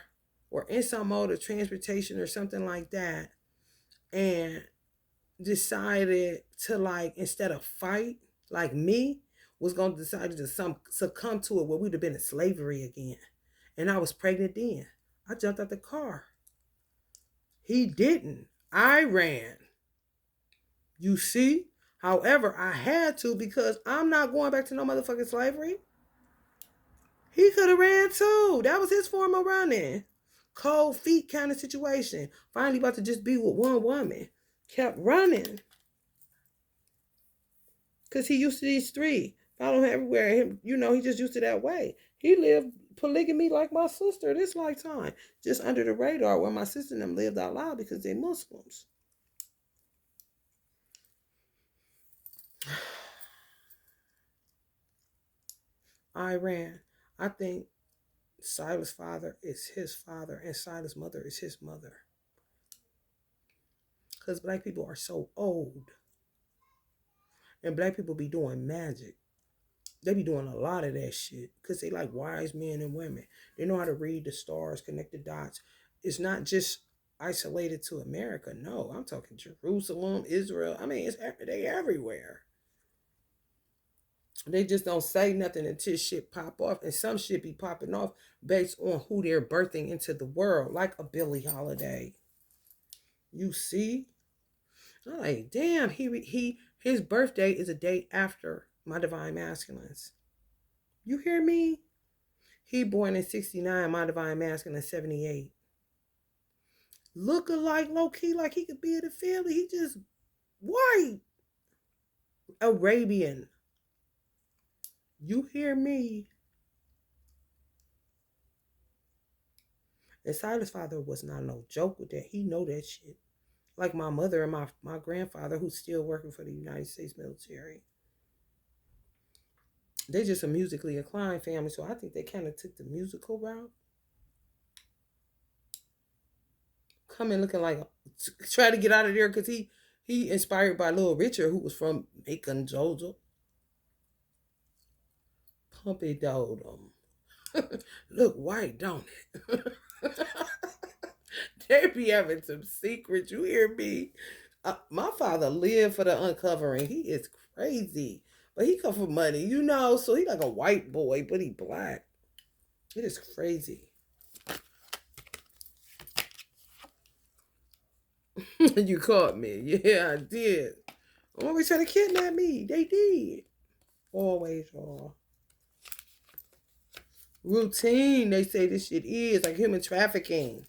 or in some mode of transportation or something like that. And decided to, like, instead of fight like me, was going to decide to succumb to it where we'd have been in slavery again. And I was pregnant then. I jumped out the car. He didn't. I ran. You see? However, I had to because I'm not going back to no motherfucking slavery. He could have ran too. That was his form of running. Cold feet kind of situation. Finally about to just be with one woman. Kept running. Because he used to these three. Follow him everywhere. Him, he just used to that way. He lived polygamy like my sister this lifetime. Just under the radar where my sister and them lived out loud because they're Muslims. I ran. I think Silas' father is his father and Silas' mother is his mother. Because black people are so old. And black people be doing magic. They be doing a lot of that shit because they like wise men and women. They know how to read the stars, connect the dots. It's not just isolated to America. No, I'm talking Jerusalem, Israel. I mean, they everywhere. They just don't say nothing until shit pop off, and some shit be popping off based on who they're birthing into the world, like a Billie Holiday. You see, I'm like, damn, his birthday is a day after my divine masculines. You hear me? He born in 69, my divine masculine in 78. Look alike, low key, like he could be in the family. He just white. Arabian. You hear me? And Silas' father was not no joke with that. He know that shit. Like my mother and my grandfather, who's still working for the United States military. They're just a musically inclined family, so I think they kind of took the musical route. Coming looking like try to get out of there because he inspired by Little Richard, who was from Macon, Georgia. Pumpy doldum. Look white, don't it? They be having some secrets. You hear me? My father lived for the uncovering. He is crazy, but he come from money, you know. So he like a white boy, but he black. It is crazy. You caught me. Yeah, I did. Always trying to kidnap me. They did. Always are. Routine, they say this shit is like human trafficking.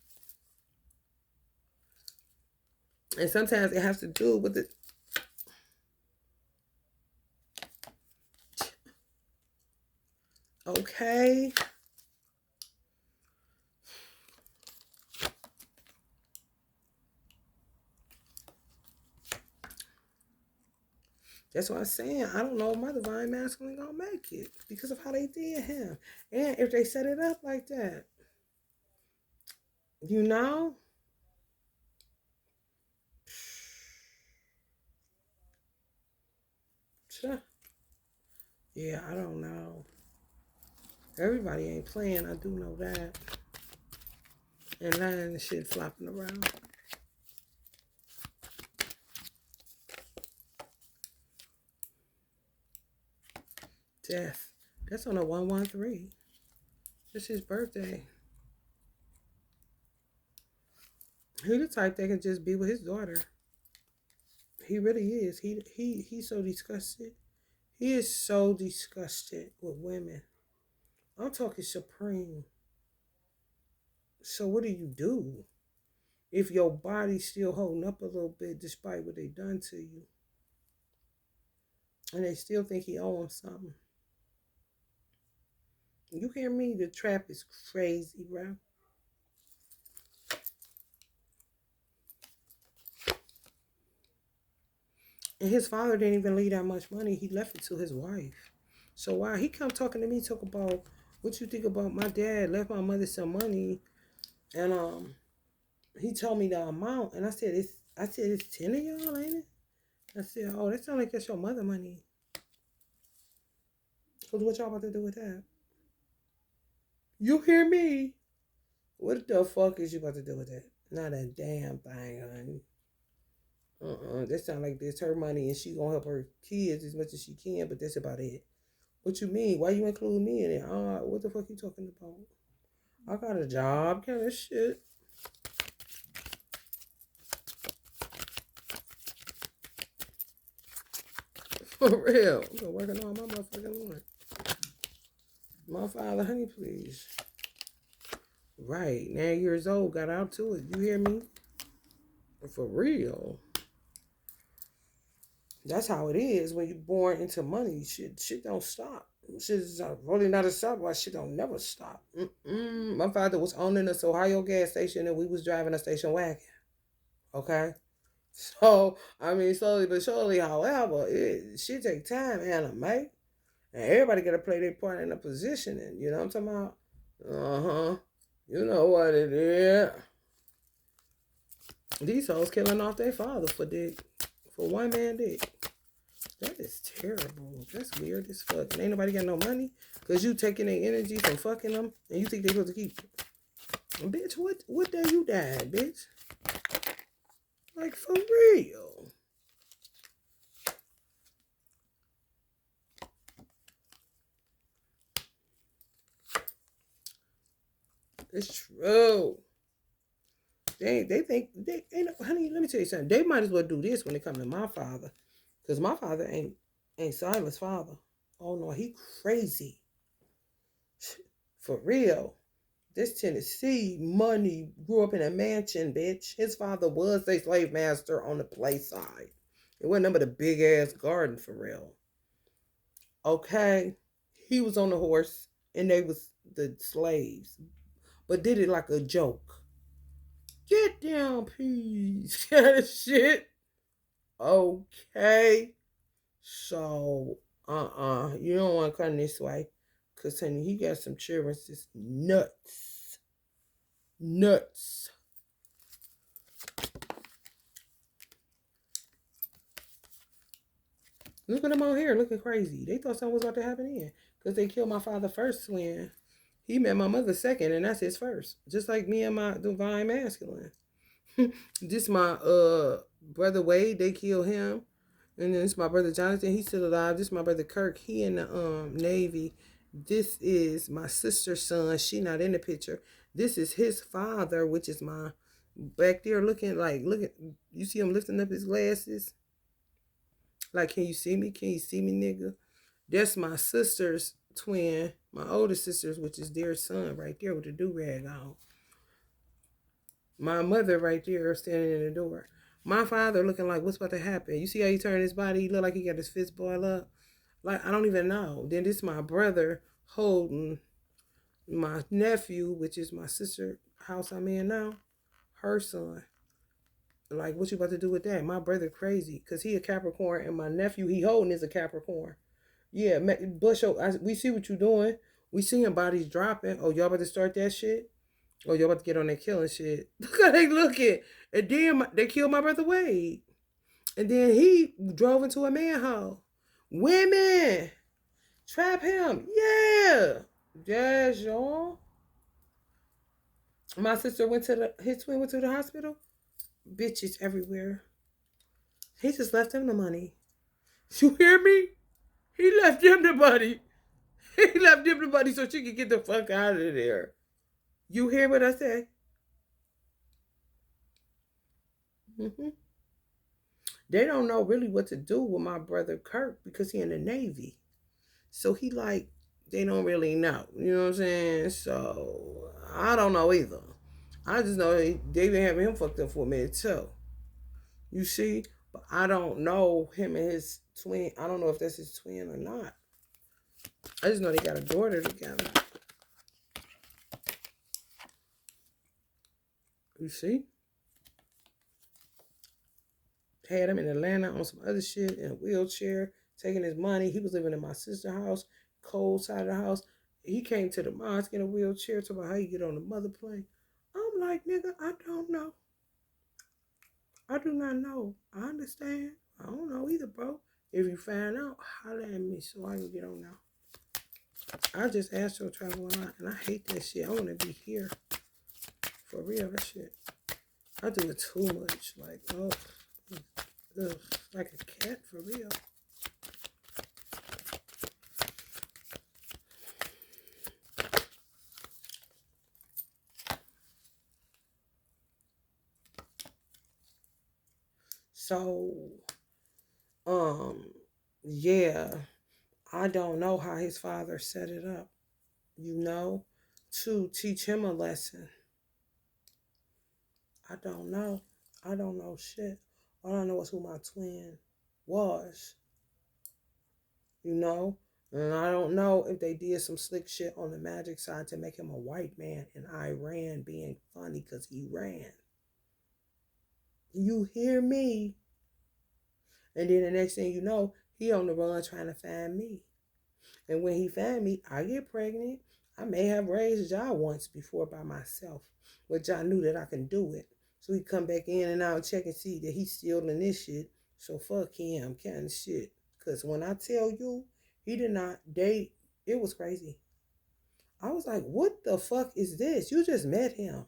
And sometimes it has to do with it. Okay. That's what I'm saying. I don't know if my divine masculine gonna make it because of how they did him. And if they set it up like that. You know? Yeah, I don't know. Everybody ain't playing, I do know that. And lying and shit flopping around. Death. That's on a 113. It's his birthday. He the type that can just be with his daughter. He really is. He's so disgusted. He is so disgusted with women. I'm talking supreme. So what do? If your body's still holding up a little bit despite what they done to you? And they still think he owes them something. You hear me? The trap is crazy, bro. And his father didn't even leave that much money. He left it to his wife. So why he come talking to me, talk about what you think about my dad left my mother some money, and he told me the amount, and I said it's 10 of y'all, ain't it? I said, oh, that sounds like that's your mother money. Cause what y'all about to do with that? You hear me? What the fuck is you about to do with that? Not a damn thing, honey. That sound like this her money and she gonna help her kids as much as she can, but that's about it. What you mean? Why you include me in it? What the fuck you talking about? I got a job, kind of shit. For real. I'm been working on my motherfucking life. My father, honey, please. Right. 9 years old, got out to it. You hear me? For real. That's how it is when you're born into money. Shit don't stop. Shit is really not a stop. Why shit don't never stop. My father was owning this Ohio gas station and we was driving a station wagon. Okay? So, I mean, slowly but surely, however, shit take time, Anna, mate. And everybody got to play their part in a positioning. You know what I'm talking about? Uh-huh. You know what it is. These hoes killing off their father for dick. For one man dick. That is terrible. That's weird as fuck. And ain't nobody got no money because you taking their energy from fucking them and you think they supposed to keep it. Bitch, what day you died, bitch? Like, for real. It's true. They think they ain't, honey, let me tell you something. They might as well do this when it come to my father. Cause my father ain't Silas' father. Oh no, he crazy. For real. This Tennessee money grew up in a mansion, bitch. His father was a slave master on the play side. It wasn't number the big ass garden for real. Okay. He was on the horse and they was the slaves. But did it like a joke. Get down, please. Kind of shit. Okay. So, you don't want to come this way. Because, honey, he got some children that's nuts. Nuts. Look at them on here looking crazy. They thought something was about to happen here. Because they killed my father first when he met my mother second, and that's his first. Just like me and my divine masculine. This my brother Wade, they killed him. And then it's my brother Jonathan, he's still alive. This is my brother Kirk, he in the Navy. This is my sister's son. She not in the picture. This is his father, which is my back there looking like you see him lifting up his glasses. Like, can you see me? Can you see me, nigga? That's my sister's twin, my older sister's, which is their son right there with the do-rag on. My mother right there standing in the door. My father looking like what's about to happen. You see how he turned his body? He look like he got his fist boiled up. Like, I don't even know. Then this my brother holding my nephew, which is my sister house I'm in now, her son. Like, what you about to do with that? My brother crazy because he a Capricorn and my nephew he holding is a Capricorn. Yeah, Bush, we see what you doing. We seeing bodies dropping. Oh, y'all about to start that shit? Oh, y'all about to get on that killing shit. Look how they looking. And then they killed my brother Wade. And then he drove into a manhole. Women! Trap him. Yeah. Yes, y'all. My sister his twin went to the hospital. Bitches everywhere. He just left him the money. You hear me? He left him the money. He left him the money so she could get the fuck out of there. You hear what I say? Mm-hmm. They don't know really what to do with my brother Kirk because he in the Navy. So he like, they don't really know. You know what I'm saying? So I don't know either. I just know they've been having him fucked up for a minute too. You see? But I don't know him and his twin. I don't know if that's his twin or not. I just know they got a daughter together. You see? Had him in Atlanta on some other shit in a wheelchair, taking his money. He was living in my sister's house, cold side of the house. He came to the mosque in a wheelchair, talking about how you get on the mother plane. I'm like, nigga, I don't know. I do not know. I understand. I don't know either, bro. If you find out, holler at me so I can get on now. I just asked your travel a lot, and I hate that shit. I want to be here. For real, that shit. I do it too much. Like, oh, ugh, like a cat, for real. So, yeah, I don't know how his father set it up, to teach him a lesson. I don't know. I don't know shit. All I know is who my twin was, you know? And I don't know if they did some slick shit on the magic side to make him a white man in Iran being funny because he ran. You hear me? And then the next thing you know, he on the run trying to find me. And when he find me, I get pregnant. I may have raised y'all once before by myself, but y'all knew that I can do it. So he come back in and out check and see that he's still in this shit. So fuck him, kind of shit. Because when I tell you, he did not date, it was crazy. I was like, what the fuck is this? You just met him.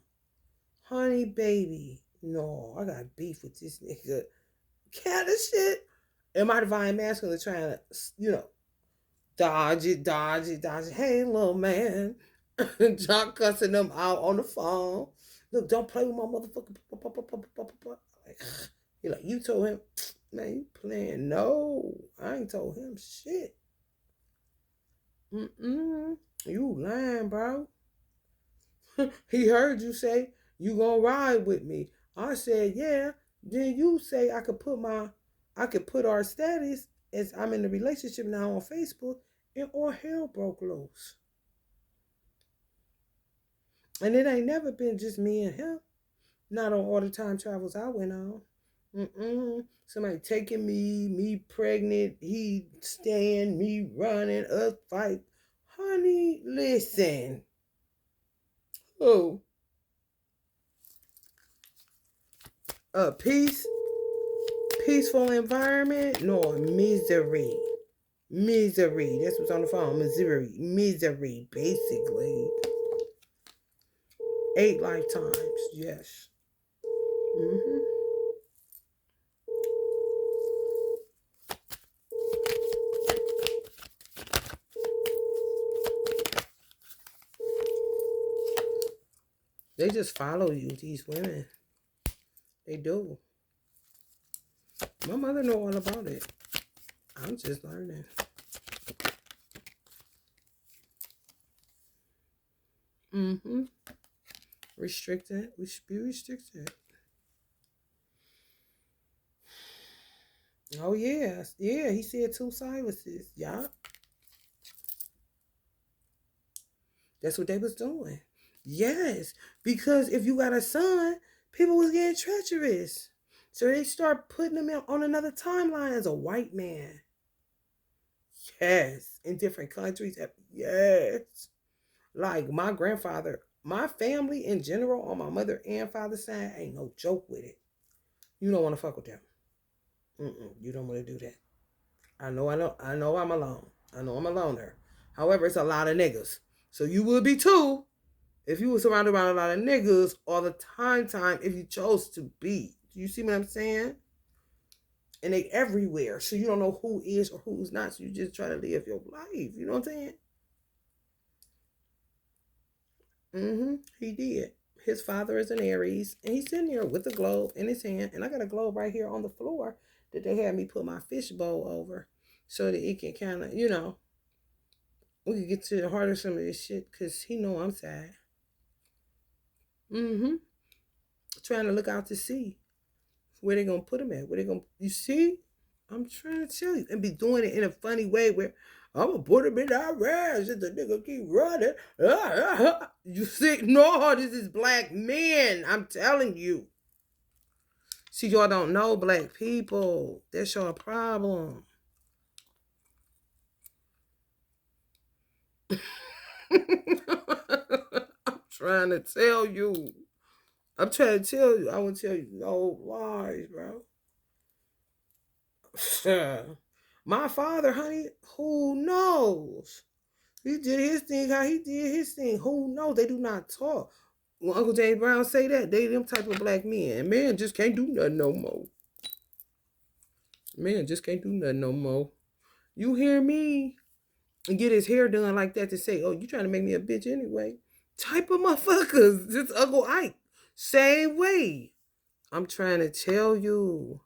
Honey, baby. No, I got beef with this nigga. Kind of shit. And my divine masculine trying to, dodge it, dodge it, dodge it. Hey, little man. John cussing them out on the phone. Look, don't play with my motherfucker. Like, he like, you told him, man, you playing. No, I ain't told him shit. You lying, bro. He heard you say, you gonna ride with me. I said, yeah. Then you say I could put our status as I'm in a relationship now on Facebook, and all hell broke loose. And it ain't never been just me and him. Not on all the time travels I went on. Somebody taking me pregnant, he staying, me running, us fight. Honey, listen. Oh. Peaceful environment, nor misery. Misery. That's what's on the phone. Misery, basically. 8 lifetimes, yes. They just follow you, these women. They do. My mother know all about it. I'm just learning. Restricted. We should be restricted. Oh, yeah. Yeah, he said 2 silences. Yeah. That's what they was doing. Yes. Because if you got a son, people was getting treacherous. So they start putting him on another timeline as a white man. Yes. In different countries. Yes. Like my grandfather, my family in general on my mother and father's side ain't no joke with it. You don't want to fuck with them. You don't want to do that. I know I'm alone. I know I'm a loner. However, it's a lot of niggas. So you would be too if you were surrounded by a lot of niggas all the time if you chose to be. Do you see what I'm saying? And they everywhere. So you don't know who is or who's not. So you just try to live your life. You know what I'm saying? He did. His father is an Aries. And he's sitting there with a globe in his hand. And I got a globe right here on the floor that they had me put my fishbowl over. So that it can kind of, we can get to the heart of some of this shit. Because he know I'm sad. Trying to look out to see where they gonna put him at. You see? I'm trying to tell you. And be doing it in a funny way where I'm gonna put him in our ass if the nigga keep running. You see? No, this is black men. I'm telling you. See, y'all don't know black people. That's your problem. I'm trying to tell you. I won't tell you no lies, bro. My father, honey, who knows? He did his thing how he did his thing. Who knows? They do not talk. When Uncle James Brown say that, they them type of black men. And man just can't do nothing no more. Man just can't do nothing no more. You hear me? And get his hair done like that to say, oh, you trying to make me a bitch anyway. Type of motherfuckers. It's Uncle Ike. Same way. I'm trying to tell you.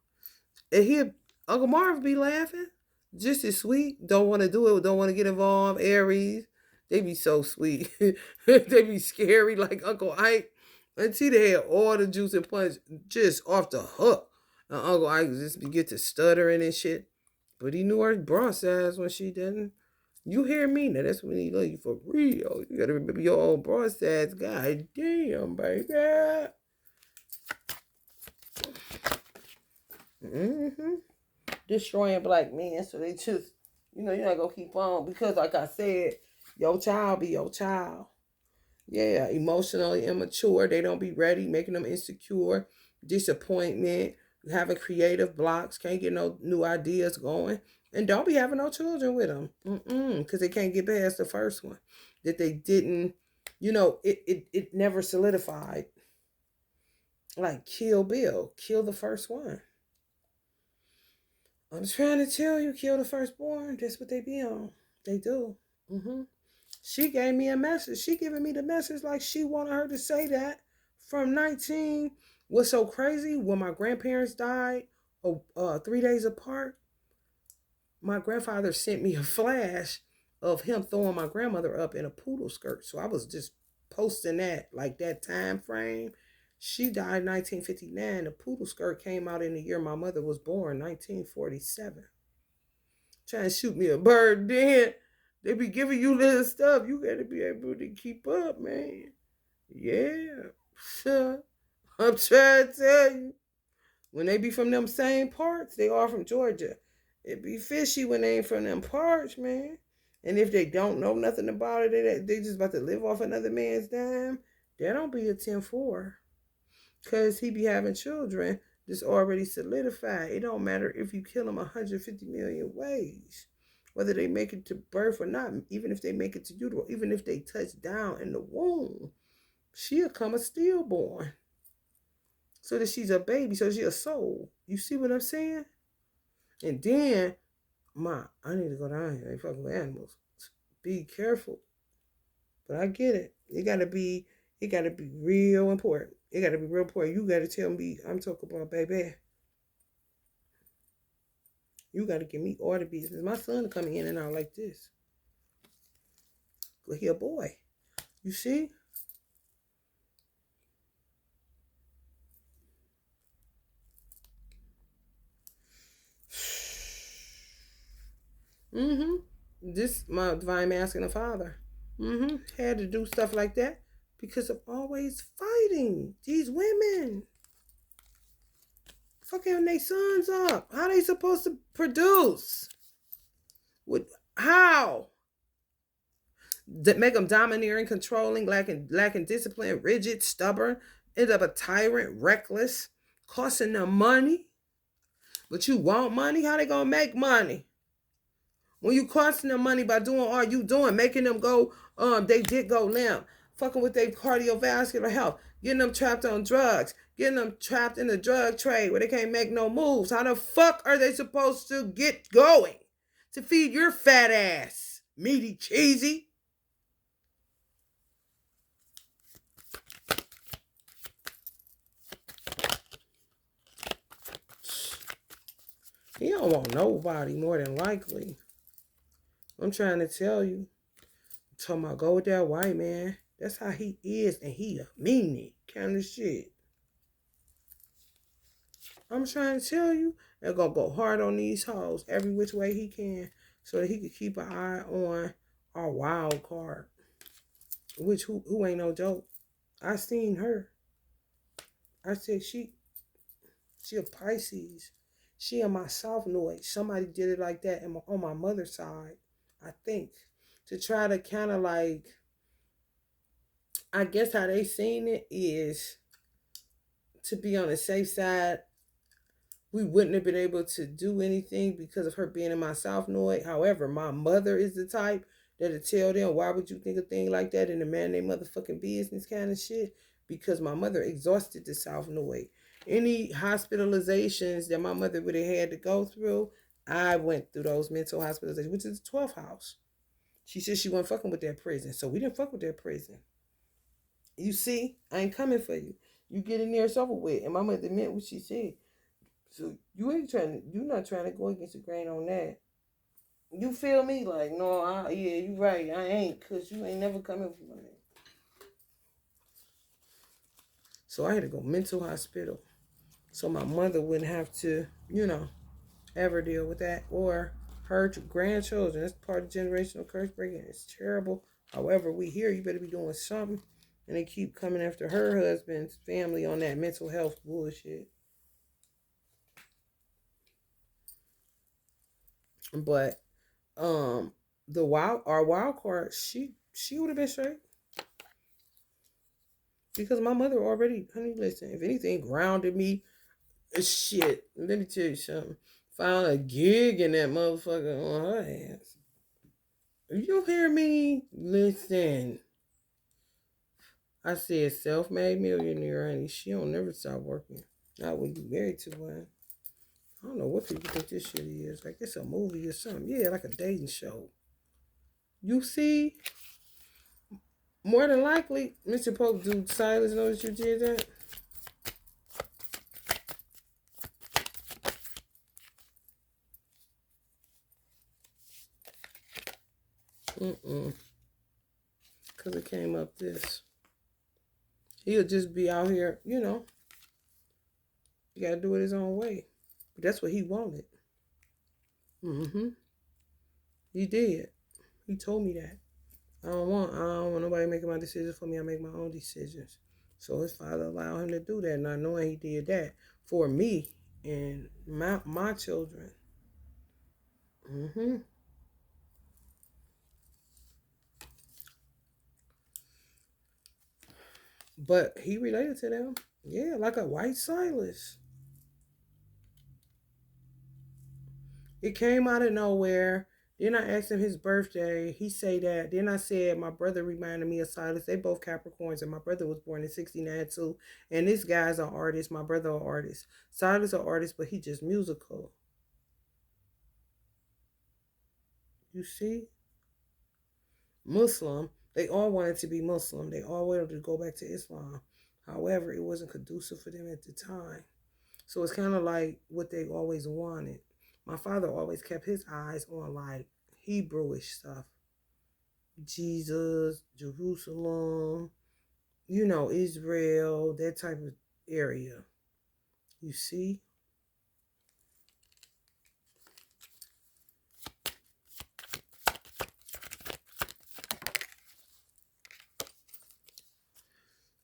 And Uncle Marv be laughing. Just as sweet. Don't want to do it. Don't want to get involved. Aries. They be so sweet. They be scary like Uncle Ike. Until they had all the juice and punch just off the hook. And Uncle Ike just get to stuttering and shit. But he knew her bra size when she didn't. You hear me? Now that's when he love you for real. You gotta remember your own bra size. God damn, baby. Destroying black men. So they just, you're not gonna keep on. Because like I said, your child be your child. Yeah, emotionally immature. They don't be ready, making them insecure. Disappointment. having creative blocks, can't get no new ideas going, and don't be having no children with them, because they can't get past the first one that they didn't, it never solidified. Like Kill Bill, kill the first one. I'm trying to tell you, kill the firstborn. That's what they be on. They do. hmm She gave me a message. She giving me the message like she wanted her to say that from 19. What's so crazy? When my grandparents died, 3 days apart, my grandfather sent me a flash of him throwing my grandmother up in a poodle skirt. So I was just posting that, like that time frame. She died in 1959. The poodle skirt came out in the year my mother was born, 1947. Trying to shoot me a bird then. They be giving you little stuff. You gotta be able to keep up, man. Yeah. Sure. I'm trying to tell you. When they be from them same parts, they are from Georgia. It be fishy when they ain't from them parts, man. And if they don't know nothing about it, they just about to live off another man's dime, that don't be a 10-4. Because he be having children that's already solidified. It don't matter if you kill them 150 million ways. Whether they make it to birth or not, even if they make it to utero, even if they touch down in the womb, she'll come a stillborn. So that she's a baby, so she's a soul. You see what I'm saying? And then, I need to go down here. They fucking with animals. Be careful. But I get it. It gotta be real important. It gotta be real important. You gotta tell me, I'm talking about, baby. You gotta give me all the business. My son coming in and out like this. But he a boy. You see? This my divine masculine father. Had to do stuff like that because of always fighting these women. Fucking they sons up. How they supposed to produce? How? That make them domineering, controlling, lacking discipline, rigid, stubborn, end up a tyrant, reckless, costing them money. But you want money? How they gonna make money? When you costing them money by doing all you doing, making them go, they did go limp, fucking with their cardiovascular health, getting them trapped on drugs, getting them trapped in the drug trade where they can't make no moves. How the fuck are they supposed to get going to feed your fat ass, meaty, cheesy? He don't want nobody more than likely. I'm trying to tell you. I'm talking about go with that white man. That's how he is, and he a meanie kind of shit. I'm trying to tell you, they're gonna go hard on these hoes every which way he can, so that he could keep an eye on our wild card, which who ain't no joke. I seen her. I said she a Pisces. She in my South North. Somebody did it like that on my mother's side, I think, to try to kind of like, I guess how they seen it is to be on the safe side. We wouldn't have been able to do anything because of her being in my South North. However, my mother is the type that'll tell them, why would you think a thing like that in the man they motherfucking business kind of shit? Because my mother exhausted the South North. Any hospitalizations that my mother would have had to go through, I went through those mental hospitalizations, which is the 12th house. She said she wasn't fucking with that prison, so we didn't fuck with that prison. You see, I ain't coming for you. You get in there, it's over with. And my mother meant what she said. So you're not trying to go against the grain on that. You feel me? Like, no, yeah, you right. I ain't, because you ain't never coming for me. So I had to go mental hospital. So my mother wouldn't have to, ever deal with that. Or her grandchildren. That's part of generational curse breaking. It's terrible. However, we hear you better be doing something. And they keep coming after her husband's family on that mental health bullshit. But our wild card, she would have been straight. Because my mother already, honey, listen, if anything, grounded me Shit, let me tell you something. Found a gig in that motherfucker on her ass. You hear me? Listen. I said self-made millionaire, honey. She don't never stop working. Not when you married to one. I don't know what people think this shit is. Like it's a movie or something. Yeah, like a dating show. You see? More than likely, Mr. Pope, do Silas know that you did that? Mm-mm. Because it came up this. He'll just be out here, you know. You gotta do it his own way. But that's what he wanted. Mm-hmm. He did. He told me that. I don't want nobody making my decisions for me. I make my own decisions. So his father allowed him to do that, not knowing he did that for me and my children. Mm-hmm. But he related to them. Yeah, like a white Silas. It came out of nowhere. Then I asked him his birthday. He say that. Then I said my brother reminded me of Silas. They both Capricorns, and my brother was born in '69 too. And this guy's an artist. My brother an artist. Silas an artist, but he just musical. You see, Muslim. They all wanted to be Muslim. They all wanted to go back to Islam. However, it wasn't conducive for them at the time. So it's kind of like what they always wanted. My father always kept his eyes on like Hebrewish stuff. Jesus, Jerusalem, you know, Israel, that type of area. You see?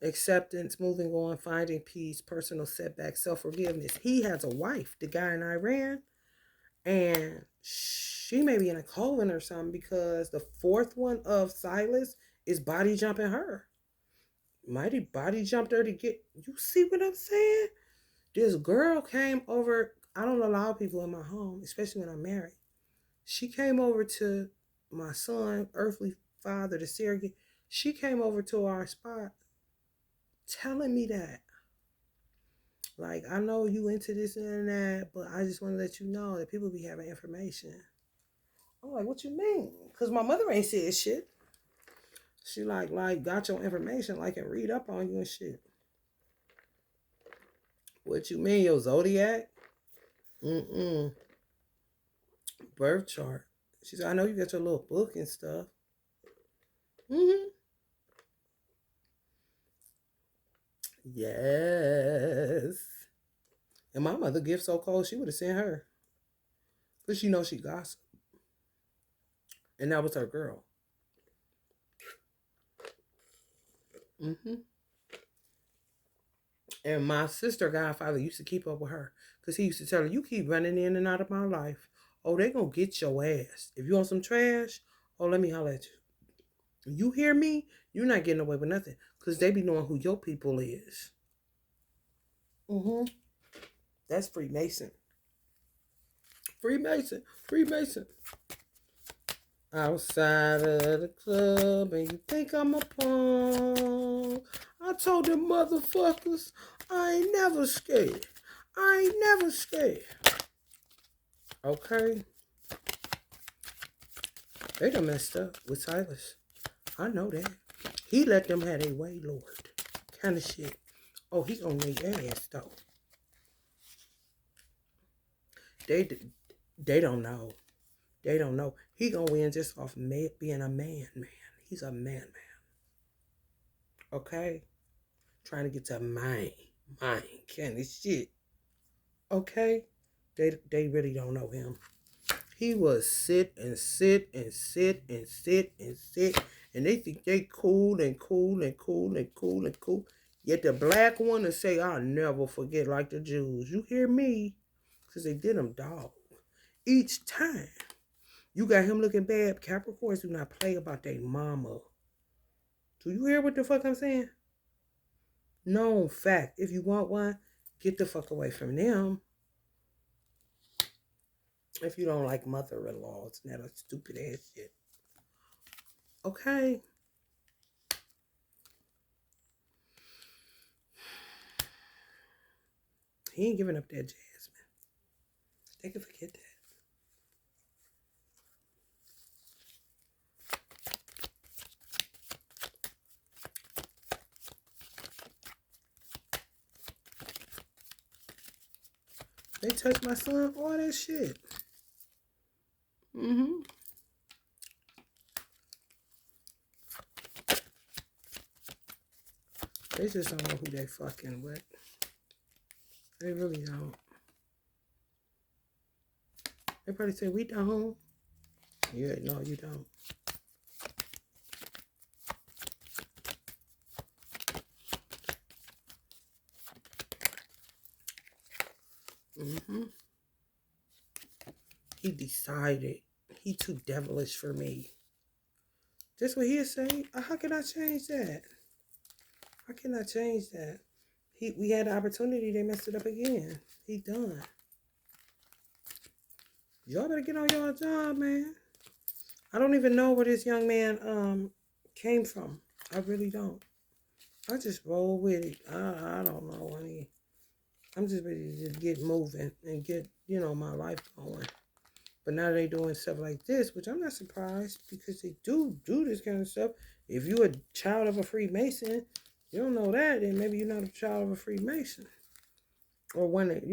Acceptance, moving on, finding peace, personal setbacks, self forgiveness. He has a wife, the guy in Iran, and she may be in a colon or something because the fourth one of Silas is body jumping her. Mighty body jumped her to get. You see what I'm saying? This girl came over. I don't allow people in my home, especially when I'm married. She came over to my son, earthly father, the surrogate. She came over to our spot telling me that. Like, I know you into this and that, but I just want to let you know that people be having information. I'm like, what you mean? Because my mother ain't said shit. She like got your information, like, and read up on you and shit. What you mean, your zodiac? Mm-mm. Birth chart. She said, I know you got your little book and stuff. Mm-hmm. Yes. And my mother gives so cold, she would have sent her. Because she knows she gossip. And that was her girl. Mm-hmm. And my sister godfather used to keep up with her. Because he used to tell her, you keep running in and out of my life. Oh, they going to get your ass. If you want some trash, oh, let me holler at you. You hear me? You're not getting away with nothing. Because they be knowing who your people is. Mm-hmm. That's Freemason. Freemason. Freemason. Outside of the club and you think I'm a punk. I told them motherfuckers I ain't never scared. I ain't never scared. Okay? They done messed up with Silas. I know that. He let them have their way, Lord. Kind of shit. Oh, he gonna need ass though. They they don't know. They don't know. He gonna win just off being a man. He's a man. Okay? Trying to get to mine kind of shit. Okay? They really don't know him. He was sit and sit and sit and sit and sit. And they think they cool and cool and cool and cool and cool. Yet the black one will say, I'll never forget like the Jews. You hear me? Because they did them dog. Each time. You got him looking bad. Capricorns do not play about their mama. Do you hear what the fuck I'm saying? Known fact. If you want one, Get the fuck away from them. If you don't like mother-in-laws and that stupid ass shit. Okay. He ain't giving up that Jasmine. They can forget that. They touched my son, all that shit. Mm-hmm. They just don't know who they fucking with. They really don't. They probably say, we don't. Yeah, no, you don't. Mm-hmm. He decided he too devilish for me. That's what he'll say. How can I change that? How can I change that? We had the opportunity, they messed it up again. He done. Y'all better get on your job, man. I don't even know where this young man came from. I really don't. I just roll with it. I don't know, honey. I'm just ready to just get moving and get, my life going. But now they doing stuff like this, which I'm not surprised because they do this kind of stuff. If you're a child of a Freemason, you don't know that, then maybe you're not a child of a Freemason. Or one that,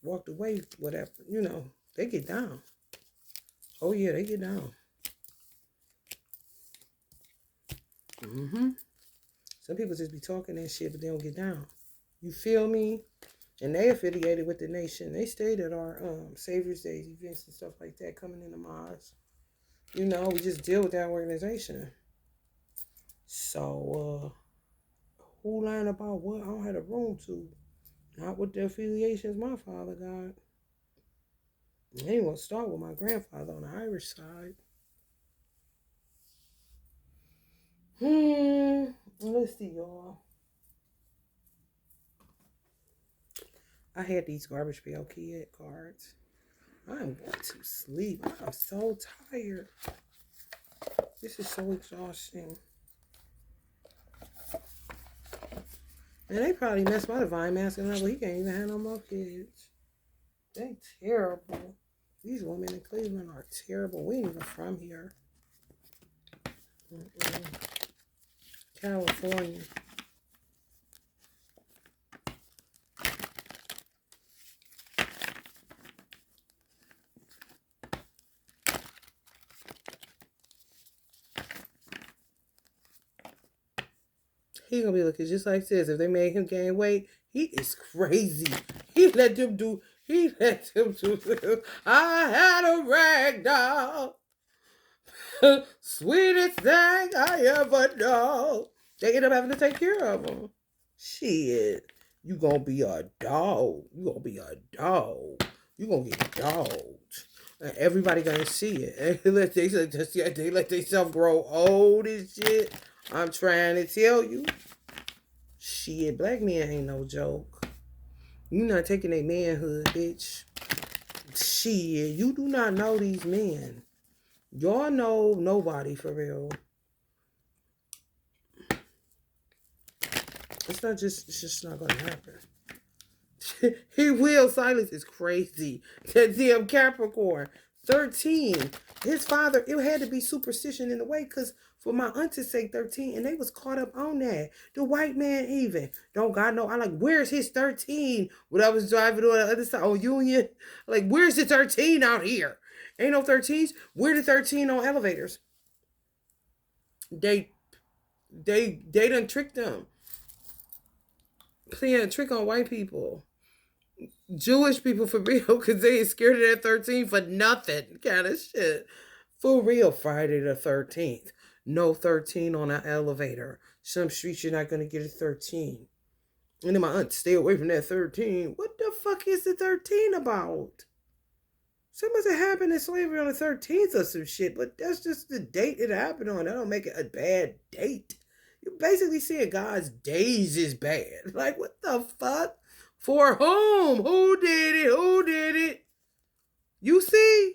walked away, whatever. They get down. Oh, yeah, they get down. Mm-hmm. Some people just be talking that shit, but they don't get down. You feel me? And they affiliated with the nation. They stayed at our Savior's Day events and stuff like that, coming into Mars. We just deal with that organization. So, who lying about what? I don't have the room to. Not with the affiliations my father got. I ain't gonna start with my grandfather on the Irish side. Let's see, y'all. I had these Garbage Pail Kid cards. I'm going to sleep. I'm so tired. This is so exhausting. And they probably messed my divine masculine up, but he can't even have no more kids. They terrible. These women in Cleveland are terrible. We ain't even from here. California. He gonna be looking just like this. If they made him gain weight, he is crazy. He let them do. I had a rag doll. Sweetest thing I ever know. They end up having to take care of him. Shit. You gonna be a dog. You gonna be a dog. You gonna get dogged. And everybody gonna see it. They let themselves grow old and shit. I'm trying to tell you. Shit, black men ain't no joke. You not taking a manhood, bitch. Shit, you do not know these men. Y'all know nobody for real. It's just not gonna happen. He will. Silence is crazy. That damn Capricorn. 13. His father, it had to be superstition in the way, because for my aunt to say 13, and they was caught up on that. The white man even. Don't God know. I like, where's his 13? When I was driving on the other side on Union. Like, where's the 13 out here? Ain't no 13s. Where the 13 on elevators? They done tricked them. Playing a trick on white people. Jewish people for real, because they ain't scared of that 13 for nothing kind of shit. For real, Friday the 13th. No 13 on an elevator. Some streets you're not going to get a 13. And then my aunt, stay away from that 13. What the fuck is the 13 about? Something must have happened in slavery on the 13th or some shit, but that's just the date it happened on. That don't make it a bad date. You're basically saying God's days is bad. Like, what the fuck? For whom? Who did it? Who did it? You see?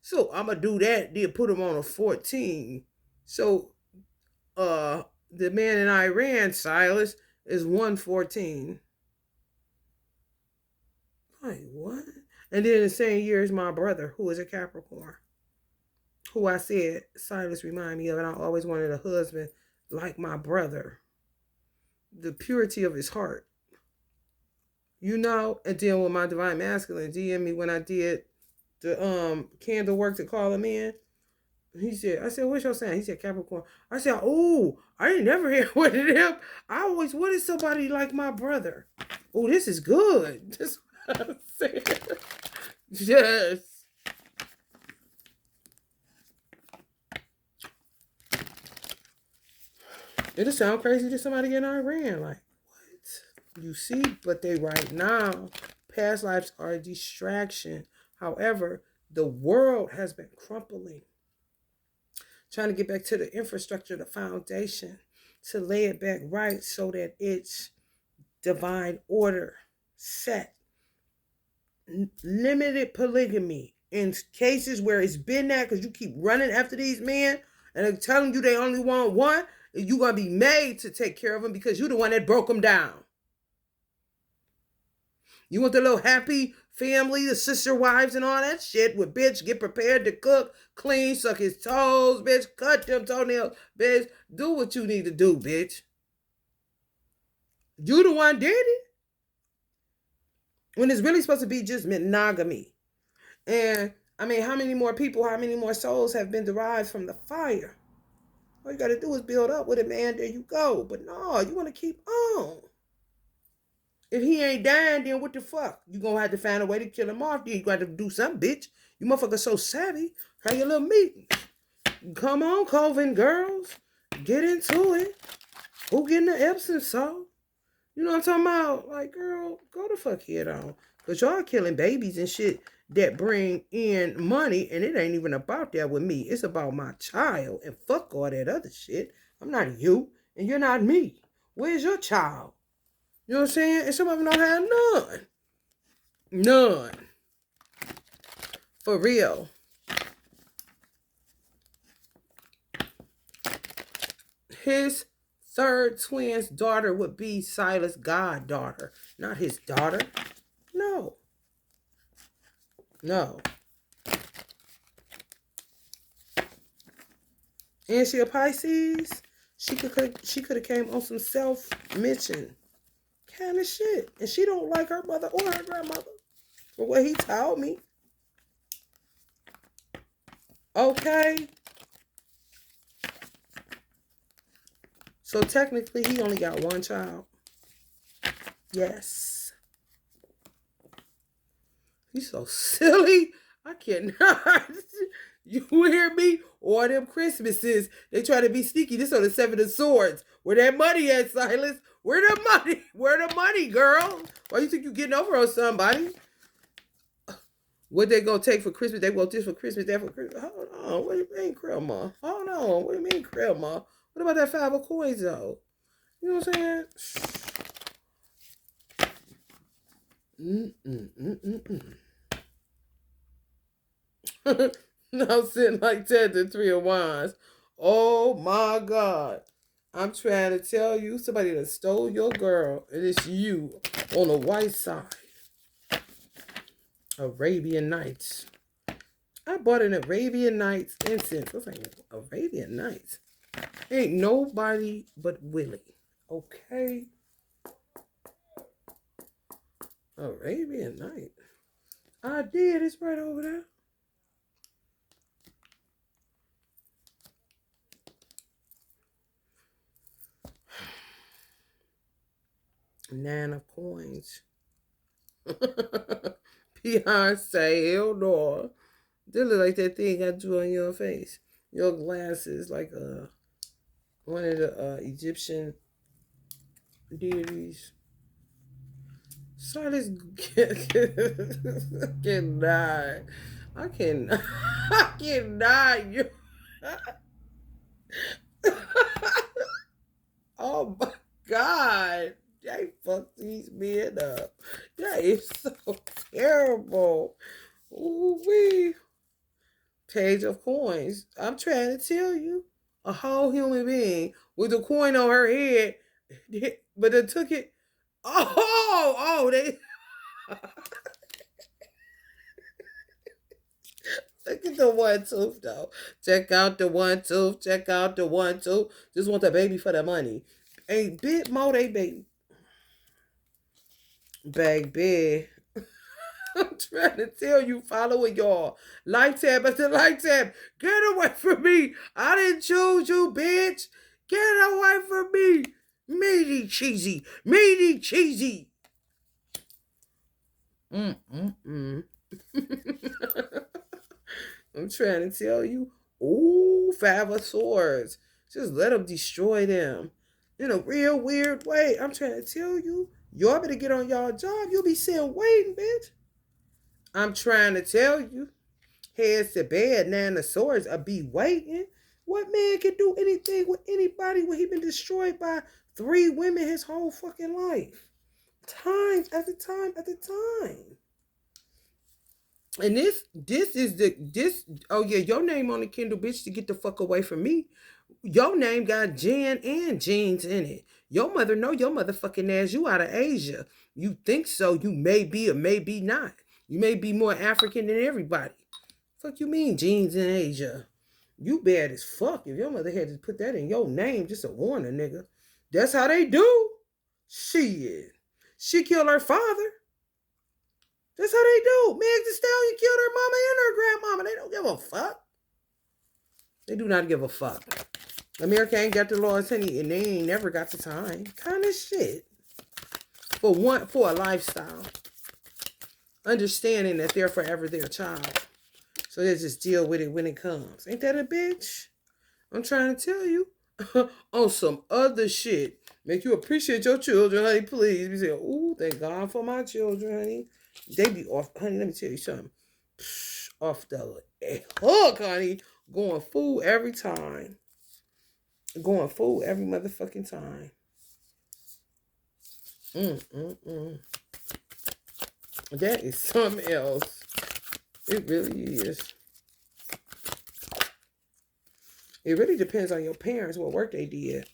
So I'm gonna do that, then put him on a 14. So the man in Iran, Silas, is 114. Like what? And then the same year is my brother, who is a Capricorn, who I said Silas remind me of, and I always wanted a husband like my brother. The purity of his heart. You know, and then with my divine masculine DM me when I did the candle work to call him in. He said, I said, what's your sign? He said, Capricorn. I said, oh, I ain't never hear one of them. I always wanted somebody like my brother. Oh, this is good. That's what I said. Yes. It'll sound crazy to somebody in Iran. Like, what? You see, but they right now, past lives are a distraction. However, the world has been crumbling. Trying to get back to the infrastructure, the foundation, to lay it back right so that it's divine order, set. Limited polygamy in cases where it's been that because you keep running after these men and they're telling you they only want one, you're going to be made to take care of them because you're the one that broke them down. You want the little happy family, the sister wives and all that shit with bitch, get prepared to cook, clean, suck his toes, bitch, cut them toenails, bitch, do what you need to do, bitch. You the one did it. When it's really supposed to be just monogamy. And, I mean, how many more people, how many more souls have been derived from the fire? All you got to do is build up with it, man. There you go. But no, you want to keep on. If he ain't dying, then what the fuck? You gonna have to find a way to kill him off. Then you got to do something, bitch. You motherfuckers so savvy. Have your little meeting. Come on, Coven girls. Get into it. Who getting the Epsom salt? You know what I'm talking about? Like, girl, go the fuck head on. Because y'all killing babies and shit that bring in money. And it ain't even about that with me. It's about my child. And fuck all that other shit. I'm not you. And you're not me. Where's your child? You know what I'm saying? And some of them don't have none. None. For real. His third twin's daughter would be Silas' goddaughter. Not his daughter. No. No. And she a Pisces. She could have came on some self-mention kind of shit. And she don't like her mother or her grandmother. For what he told me. Okay. So technically he only got one child. Yes. He's so silly. I cannot. You hear me? All them Christmases, they try to be sneaky. This on the 7 of Swords. Where that money at, Silas? Where the money? Where the money, girl? Why you think you getting over on somebody? What they gonna take for Christmas? They want this for Christmas, that for Christmas. Hold on. What do you mean, Grandma? Hold on. What do you mean, Grandma? What about that 5 of coins, though? You know what I'm saying? Now sitting like Ted the 3 of Wands. Oh my God. I'm trying to tell you, somebody that stole your girl, and it's you on the white side. Arabian Nights. I bought an Arabian Nights incense. What's that? Arabian Nights. Ain't nobody but Willie. Okay. Arabian Night. I did. It's right over there. Nine of Coins. Beyonce, hell no. They look like that thing I drew on your face. Your glasses, like one of the Egyptian deities. Silas cannot. I cannot. I cannot. You. Oh my God. They fuck these men up. That is so terrible. Ooh wee. Page of coins. I'm trying to tell you. A whole human being with a coin on her head. But they took it. They look at the one tooth though. Check out the one tooth. Check out the one tooth. Just want the baby for the money. A bit more they baby. Baby. I'm trying to tell you, following y'all. Like tab after like tab. Get away from me. I didn't choose you, bitch. Get away from me. Meaty cheesy. Meaty cheesy. Mm. I'm trying to tell you. Ooh, Five of Swords. Just let them destroy them. In a real weird way. I'm trying to tell you. Y'all better get on y'all job. You'll be sitting waiting, bitch. I'm trying to tell you. Heads to bed, Nine of Swords, I be waiting. What man can do anything with anybody when he been destroyed by 3 women his whole fucking life? Times after time after time. And this. Oh yeah, your name on the Kindle, bitch, to get the fuck away from me. Your name got Jan and jeans in it. Your mother know your motherfucking ass. You out of Asia. You think so? You may be or may be not. You may be more African than everybody. Fuck you mean jeans in Asia? You bad as fuck. If your mother had to put that in your name, just a warning, nigga. That's how they do. Shit. She killed her father. That's how they do. Meg Thee Stallion killed her mama and her grandmama. They don't give a fuck. They do not give a fuck. America ain't got the laws, honey, and they ain't never got the time. Kind of shit. For a lifestyle. Understanding that they're forever their child. So they just deal with it when it comes. Ain't that a bitch? I'm trying to tell you. On some other shit. Make you appreciate your children, honey, please. You say, ooh, thank God for my children, honey. They be off, honey, let me tell you something. Off the hook, honey. Going fool every time. Going fool every motherfucking time. That is something else. It really is. It really depends on your parents, what work they did.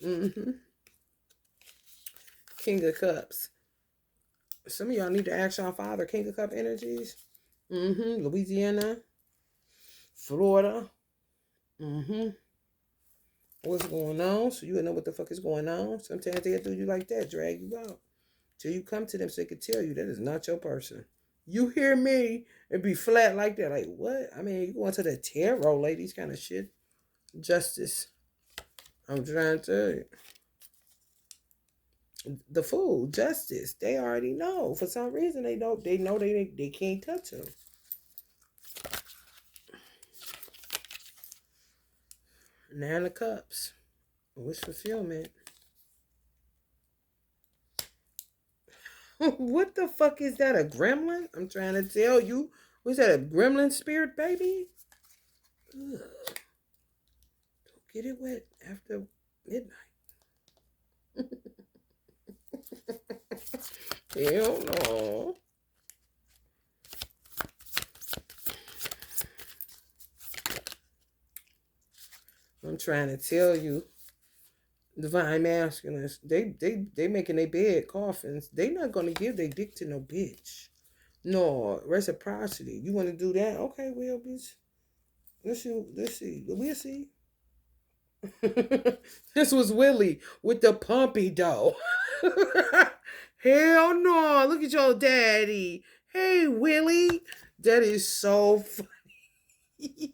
King of Cups. Some of y'all need to ask y'all father. King of Cup energies. Louisiana. Florida. What's going on? So you know what the fuck is going on. Sometimes they'll do you like that. Drag you out. Till you come to them so they can tell you that is not your person. You hear me and be flat like that. Like, what? I mean, you going to the tarot, ladies, kind of shit. Justice. I'm trying to tell you. The Fool, Justice. They already know. For some reason, they know they can't touch him. Nine of Cups. Wish fulfillment. What the fuck is that? A gremlin? I'm trying to tell you. Was that a gremlin spirit, baby? Ugh. Don't get it wet after midnight. Hell no. I'm trying to tell you. Divine masculines, they making their bed coffins. They not gonna give their dick to no bitch. No reciprocity. You want to do that? Okay, well, bitch. Let's see. We'll see. This was Willie with the pumpy dough. Hell no! Look at your daddy. Hey, Willie. That is so funny.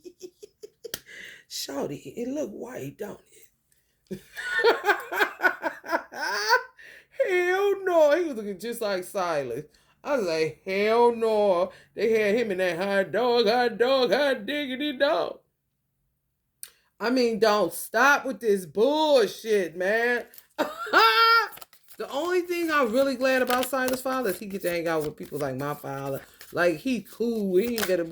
Shawty, it look white, don't it? Hell no. He was looking just like Silas. I was like, hell no. They had him in that hot diggity dog. I mean, don't stop with this bullshit, man. The only thing I'm really glad about Silas' father is he gets to hang out with people like my father. Like, he cool. He ain't gonna,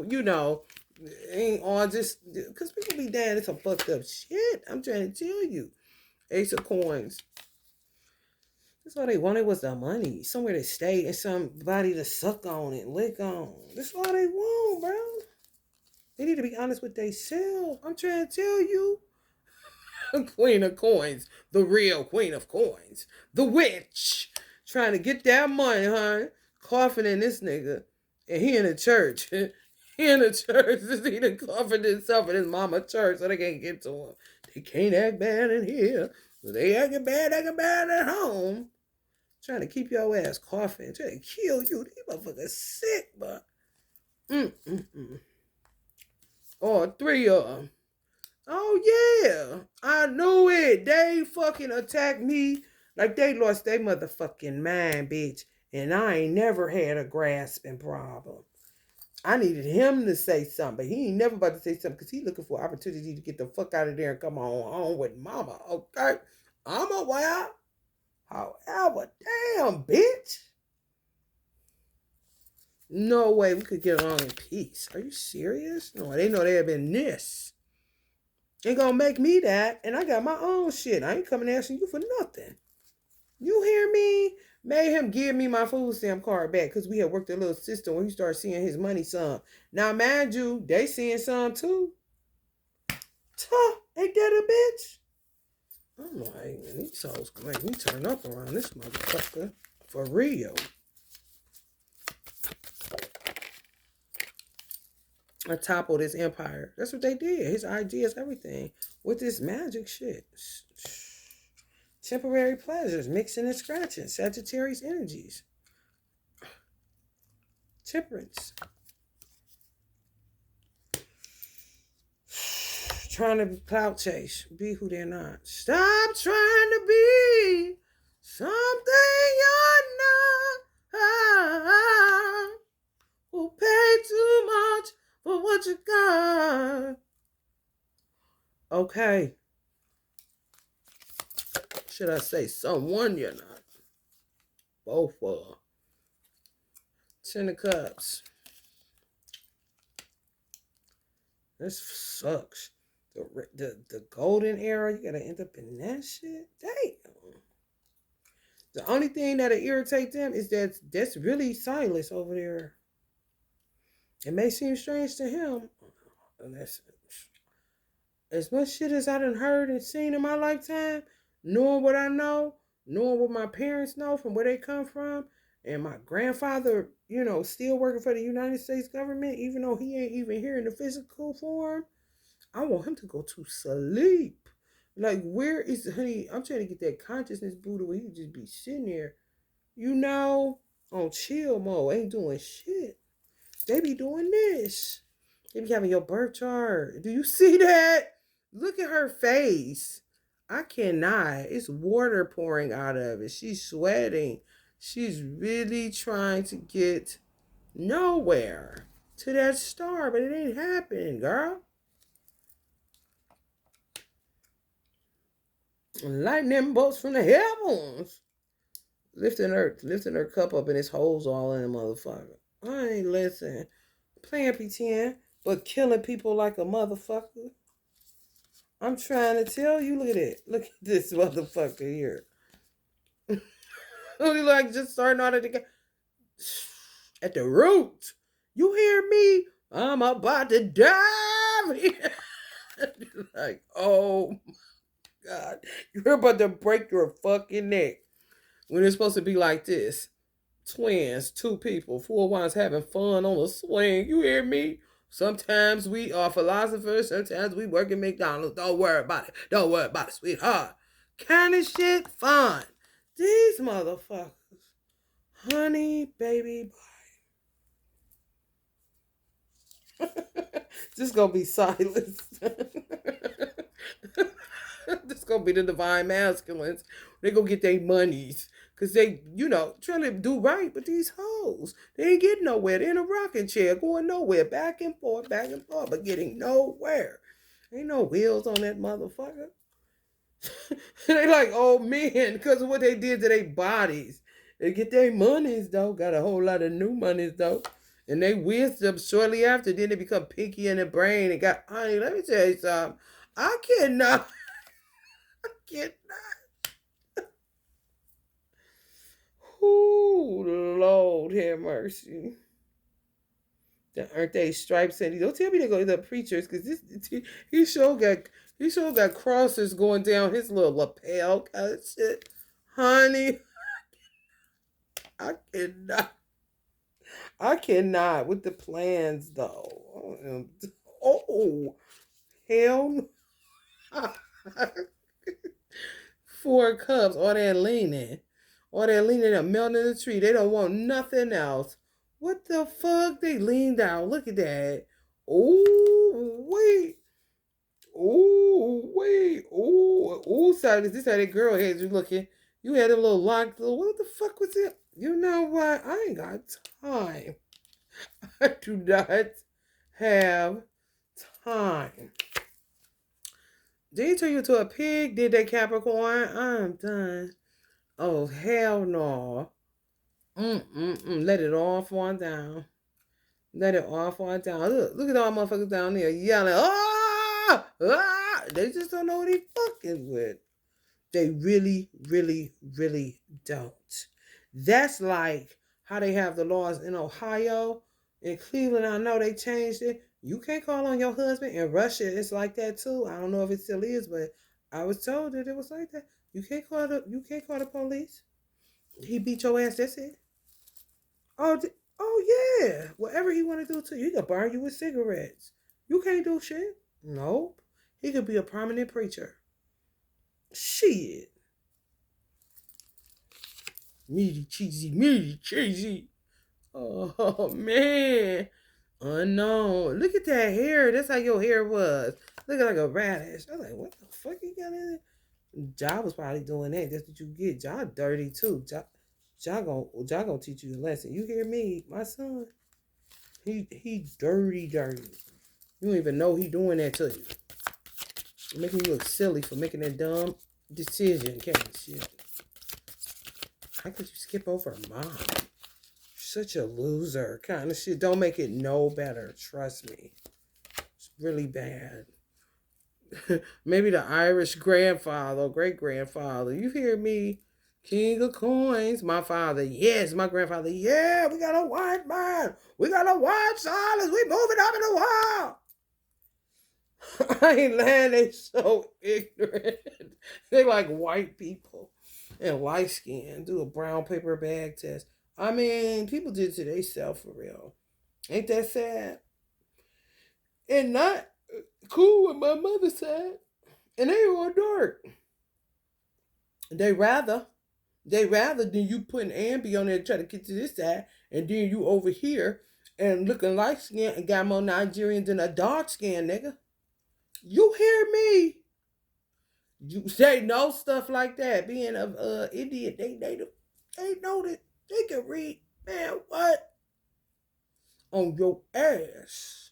ain't on just, because people be down in some fucked up shit. I'm trying to tell you. Ace of Coins. That's all they wanted was the money. Somewhere to stay and somebody to suck on and lick on. That's all they want, bro. They need to be honest with themselves. I'm trying to tell you. Queen of coins. The real queen of coins. The witch. Trying to get that money, huh? Coughing in this nigga. And he in the church. He in the church. He done coughed himself in his mama church so they can't get to him. They can't act bad in here. They acting bad at home. Trying to keep your ass coughing. Trying to kill you. These motherfuckers sick, but. Oh, three of them. Oh, yeah. I knew it. They fucking attacked me like they lost their motherfucking mind, bitch. And I ain't never had a grasping problem. I needed him to say something, but he ain't never about to say something because he looking for opportunity to get the fuck out of there and come on home with mama, okay? I'm aware. However, damn, bitch. No way we could get along in peace. Are you serious? No, they know they have been this. Ain't gonna make me that, and I got my own shit. I ain't coming asking you for nothing. You hear me? Made him give me my food stamp card back because we had worked a little system where he started seeing his money some. Now, mind you, they seeing some too. Tuh, ain't that a bitch? I'm like, man, these souls can make me turn up around this motherfucker. For real. I toppled his empire. That's what they did. His ideas, everything. With this magic shit. Temporary pleasures, mixing and scratching. Sagittarius energies. Temperance. Trying to clout chase. Be who they're not. Stop trying to be something you're not. Who pay too much for what you got. Okay. Should I say someone you're not? Both of them. 10 of Cups. This sucks. The golden era, you gotta end up in that shit? Damn. The only thing that'll irritate them is that that's really Silas over there. It may seem strange to him. Unless, as much shit as I done heard and seen in my lifetime, knowing what I know, knowing what my parents know from where they come from, and my grandfather, still working for the United States government, even though he ain't even here in the physical form, I want him to go to sleep. Like, where is, honey, I'm trying to get that consciousness Buddha where he just be sitting there, on chill mode, ain't doing shit. They be doing this. They be having your birth chart. Do you see that? Look at her face. I cannot. It's water pouring out of it. She's sweating. She's really trying to get nowhere to that star, but it ain't happening, girl. Lightning bolts from the heavens. Lifting her cup up and it's holes all in the motherfucker. I ain't listening. Playing pretend, but killing people like a motherfucker. I'm trying to tell you, look at it. Look at this motherfucker here. Like just starting out at the root. You hear me? I'm about to die. Like, oh my God. You're about to break your fucking neck. When it's supposed to be like this. Twins, two people, four ones having fun on a swing. You hear me? Sometimes we are philosophers. Sometimes we work at McDonald's. Don't worry about it. Don't worry about it, sweetheart. Kind of shit fun. These motherfuckers. Honey, baby, boy. This gonna be silence. This gonna be the divine masculines. They gonna get their monies. Because they, trying to do right with these hoes. They ain't getting nowhere. They're in a rocking chair, going nowhere. Back and forth, but getting nowhere. Ain't no wheels on that motherfucker. They like old men because of what they did to their bodies. They get their monies, though. Got a whole lot of new monies, though. And they wisdom shortly after. Then they become pinky in the brain and honey, let me tell you something. I cannot. Ooh, Lord have mercy. Aren't they stripes? And don't tell me they go to the preachers, because he sure got crosses going down his little lapel kind of shit. Honey, I cannot. I cannot with the plans though. Oh, hell no. 4 cups, all that leaning and melting in the tree. They don't want nothing else. What the fuck? They leaned out. Look at that. Oh wait. Oh wait. Oh, sorry. This how that girl had you looking. You had a little locked. What the fuck was it? You know what? I ain't got time. I do not have time. Did he turn you into a pig? Did that Capricorn? I'm done. Oh, hell no. Let it all fall down. Let it all fall down. Look at all motherfuckers down there yelling. Ah! Ah! They just don't know what they fucking with. They really, really, really don't. That's like how they have the laws in Ohio. In Cleveland, I know they changed it. You can't call on your husband. In Russia, it's like that too. I don't know if it still is, but I was told that it was like that. You can't call the police. He beat your ass. That's it. Oh, oh yeah. Whatever he want to do to you, he can burn you with cigarettes. You can't do shit. Nope. He could be a prominent preacher. Shit. Meaty cheesy. Oh man. Unknown. Look at that hair. That's how your hair was. Looking like a radish. I was like, what the fuck you got in it? Ja was probably doing that. That's what you get. Ja dirty too. Ja gonna teach you a lesson. You hear me? My son. He dirty. You don't even know he doing that to you. Making you look silly for making that dumb decision, kind of shit. How could you skip over mom? Such a loser kind of shit. Don't make it no better. Trust me. It's really bad. Maybe the Irish grandfather, great grandfather. You hear me? King of coins. My father, yes. My grandfather, yeah. We got a white man. We got a white silence. We moving up in the wall. I ain't lying. They so ignorant. They like white people and light skin. Do a brown paper bag test. I mean, people did it to themselves for real. Ain't that sad? And not cool with my mother's side. And they all dark. They rather than you putting Ambi on there to try to get to this side, and then you over here and looking light skin and got more Nigerian than a dark skin, nigga. You hear me? You say no stuff like that. Being of Indian, they know that they can read. Man, what? On your ass.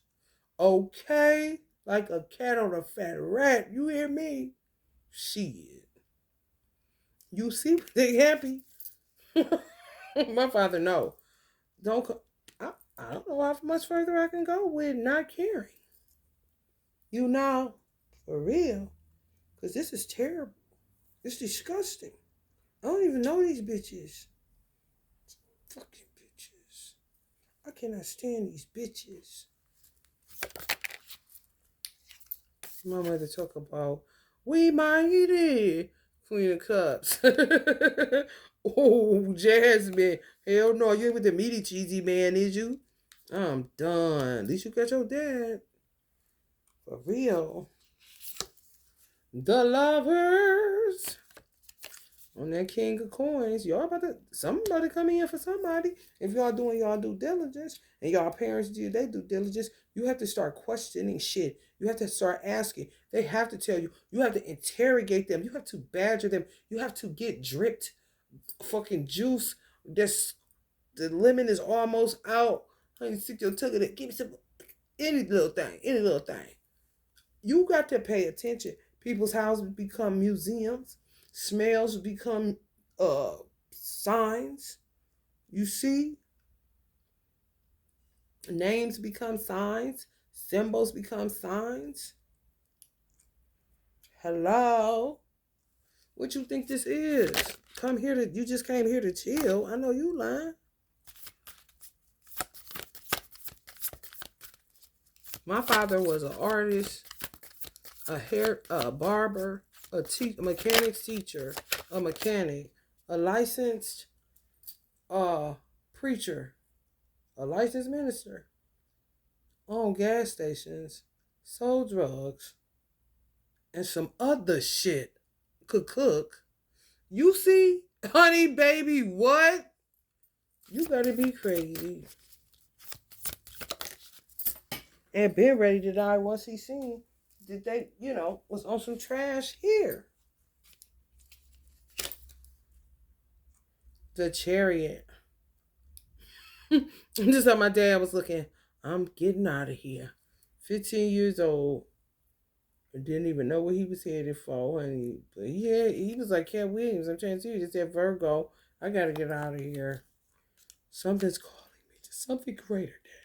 Okay? Like a cat on a fat rat. You hear me? Shit. You see they happy? My father, no. Don't. I don't know how much further I can go with not caring. You know, for real. Because this is terrible. It's disgusting. I don't even know these bitches. Fucking bitches. I cannot stand these bitches. My mother talk about, we mighty Queen of Cups. Oh, Jasmine. Hell no, you ain't with the meaty cheesy man, is you? I'm done. At least you got your dad. For real. The lovers. On that King of Coins. Somebody come in for somebody. If y'all doing y'all due diligence and y'all parents do their due diligence, you have to start questioning shit. You have to start asking. They have to tell you. You have to interrogate them. You have to badger them. You have to get dripped fucking juice. The lemon is almost out. Honey, stick your tongue in it. Give me some, any little thing. You got to pay attention. People's houses become museums. Smells become signs. You see? Names become signs. Symbols become signs. Hello? What you think this is? you just came here to chill. I know you lying. My father was an artist, a barber, a mechanics teacher, a mechanic, a licensed preacher, a licensed minister, owned gas stations, sold drugs, and some other shit. Could cook. You see, honey baby, what? You gotta be crazy. And been ready to die once he seen that they, was on some trash here. The Chariot. Just how my dad was looking. I'm getting out of here. 15 years old. I didn't even know what he was headed for. And he was like Cat Williams. I'm trying to tell you, just that Virgo. I gotta get out of here. Something's calling me to something greater, Dad.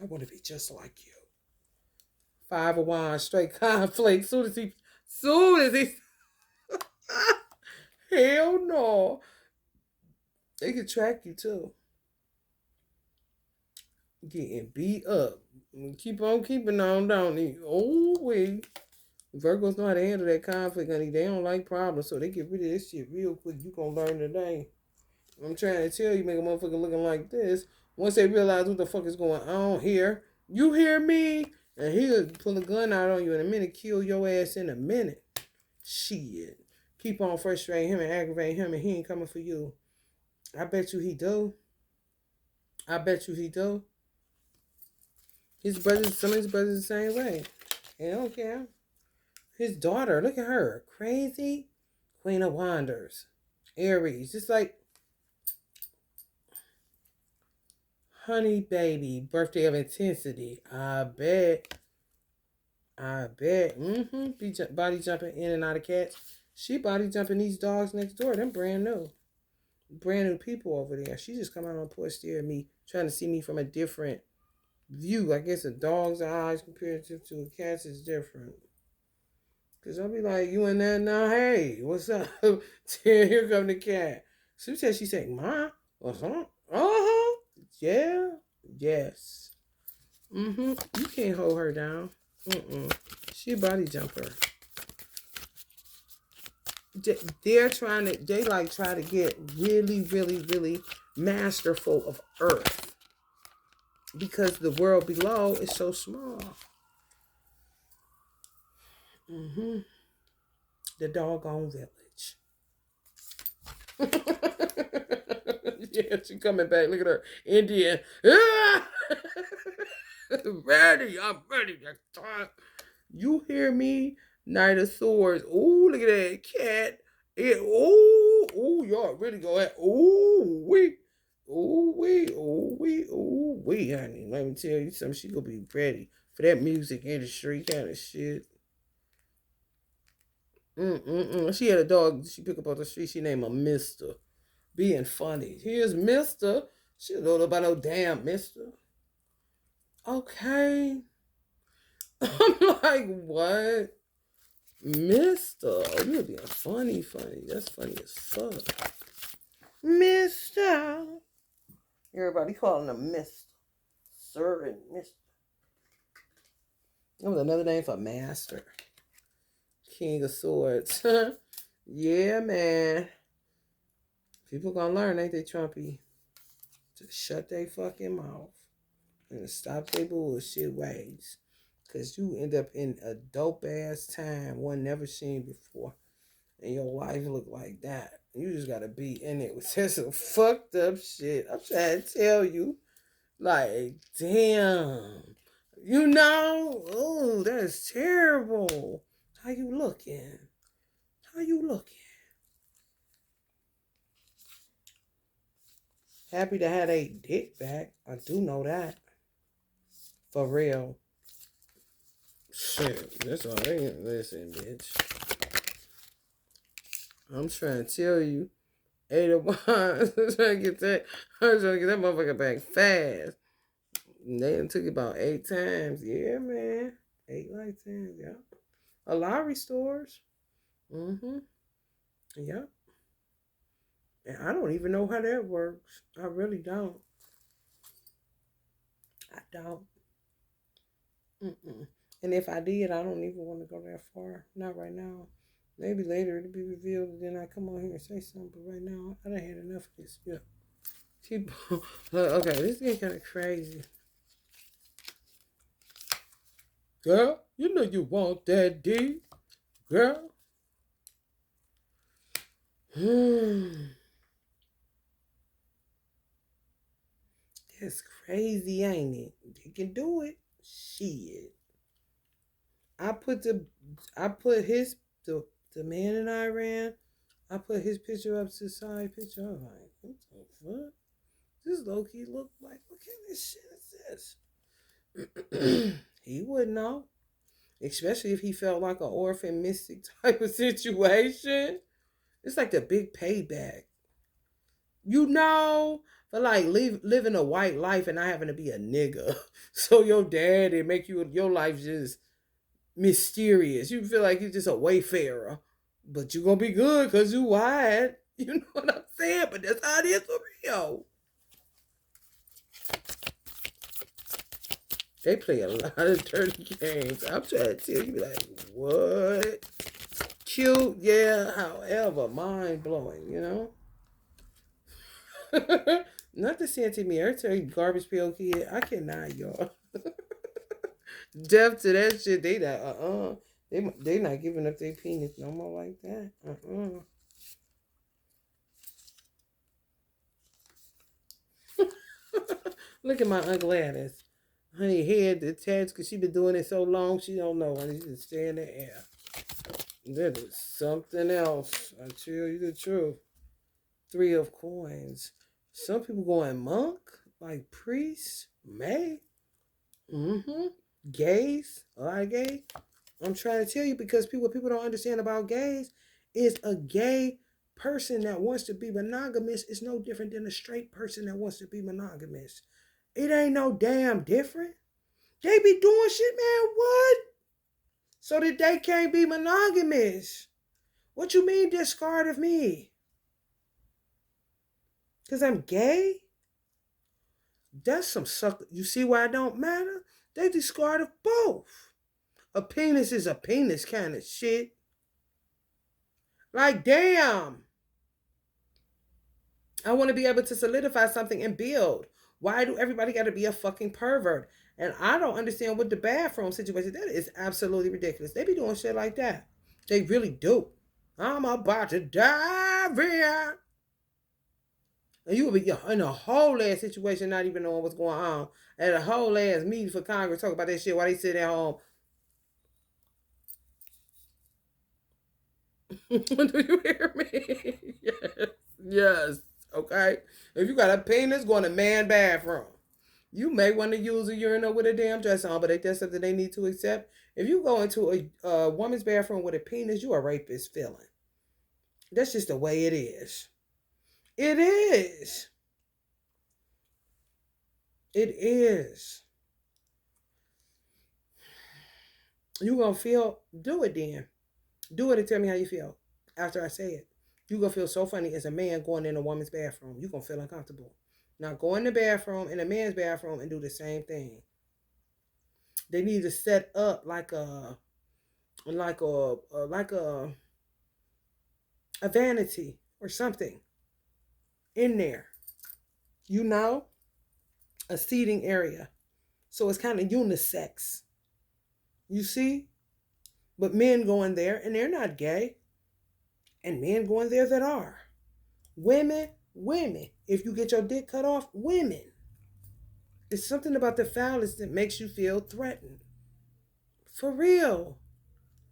I want to be just like you. 5 of Wands, straight conflict. Soon as he hell no. They can track you too. Getting beat up. Keep on keeping on, don't they? Oh, wait. Virgos know how to handle that conflict, honey. They don't like problems, so they get rid of this shit real quick. You gonna learn today. I'm trying to tell you, make a motherfucker looking like this. Once they realize what the fuck is going on here, you hear me? And he'll pull a gun out on you in a minute, kill your ass in a minute. Shit. Keep on frustrating him and aggravating him, and he ain't coming for you. I bet you he do. I bet you he do. Some of his brothers the same way. They don't care. His daughter, look at her. Crazy Queen of Wonders. Aries. Just like honey baby. Birthday of intensity. I bet. Body jumping in and out of cats. She body jumping these dogs next door. Them brand new. Brand new people over there. She just come out on the porch staring at me, trying to see me from a different view. I guess a dog's eyes compared to a cat's is different. Because I'll be like, you in there now? Hey, what's up? Here come the cat. She said, Ma? Uh-huh. Uh-huh. Yeah. Yes. You can't hold her down. She a body jumper. They try to get really, really, really masterful of Earth. Because the world below is so small. The doggone village. Yeah, she coming back. Look at her. Indian. Ready. I'm ready next time. You hear me? Knight of Swords. Ooh, look at that cat. Ooh, y'all really go at. Ooh, wee. Honey. Let me tell you something. She gonna be ready for that music industry kind of shit. She had a dog she picked up on the street. She named him Mister. Being funny. Here's Mister. She don't know about no damn Mister. Okay. I'm like, what? Mister. You're being funny. That's funny as fuck. Mister. Everybody calling him Mister. Sir and Mister. That was another name for master. King of Swords. Yeah, man. People gonna learn, ain't they, Trumpy? To shut their fucking mouth and stop their bullshit ways. Because you end up in a dope-ass time one never seen before. And your life look like that. You just gotta be in it with some fucked up shit. I'm trying to tell you. Like, damn. Oh, that's terrible. How you looking? Happy to have a dick back. I do know that. For real. Shit, that's all they listen, bitch. I'm trying to tell you. 8 of Wands. I'm trying to get that motherfucker back fast. They done took it about 8 times. Yeah, man. 8 lifetimes, yeah. A lottery stores. Yep. And I don't even know how that works. I really don't. I don't. Mm-mm. And if I did, I don't even want to go that far. Not right now. Maybe later it'll be revealed, and then I come on here and say something. But right now, I done had enough of this. Yeah. People, okay, this is kind of crazy. Girl, you know you want that D, girl. That's crazy, ain't it? You can do it. Shit. I put the I put his the man in Iran. I put his picture up to the side picture. I was like, what the fuck? This low key look like, what kind of shit is this? He would know. Especially if he felt like an orphan mystic type of situation. It's like the big payback. You know, for like living a white life and not having to be a nigga. So your dad and make your life just mysterious. You feel like you're just a wayfarer, but you're gonna be good because you white. You know what I'm saying? But that's how it is for real. They play a lot of dirty games. I'm trying to tell you, like, what? Cute, yeah. However, mind blowing. Not the Santa Mierta garbage pail kid. I cannot, y'all. Deaf to that shit. They not They not giving up their penis no more like that. Look at my Aunt Gladys. Honey, head attached because she been doing it so long she don't know. And she just stay in the air. That is something else. I tell you the truth. Three of coins. Some people going monk, like priest, may. Mm-hmm. Gays, a lot of gays. I'm trying to tell you because what people don't understand about gays is a gay person that wants to be monogamous is no different than a straight person that wants to be monogamous. It ain't no damn different. They be doing shit, man. What? So that they can't be monogamous. What you mean discard of me? Because I'm gay? That's some sucker. You see why it don't matter? They discard of both. A penis is a penis kind of shit. Like, damn. I want to be able to solidify something and build. Why do everybody got to be a fucking pervert? And I don't understand what the bathroom situation. That is absolutely ridiculous. They be doing shit like that. They really do. I'm about to dive in. And you will be in a whole ass situation, not even knowing what's going on. At a whole ass meeting for Congress, talk about that shit while they sit at home. Do you hear me? Yes. Yes. Okay. If you got a penis, go in a man bathroom. You may want to use a urinal with a damn dress on, but if that's something they need to accept, if you go into a woman's bathroom with a penis, you a rapist feeling. That's just the way it is. It is. It is. You gonna feel? Do it then. Do it and tell me how you feel after I say it. You gonna feel so funny as a man going in a woman's bathroom. You gonna feel uncomfortable. Now go in the bathroom in a man's bathroom and do the same thing. They need to set up like a vanity or something in there. You know, a seating area. So it's kind of unisex. You see? But men go in there and they're not gay. And men go in there that are. Women, women. If you get your dick cut off, women. It's something about the phallus that makes you feel threatened. For real.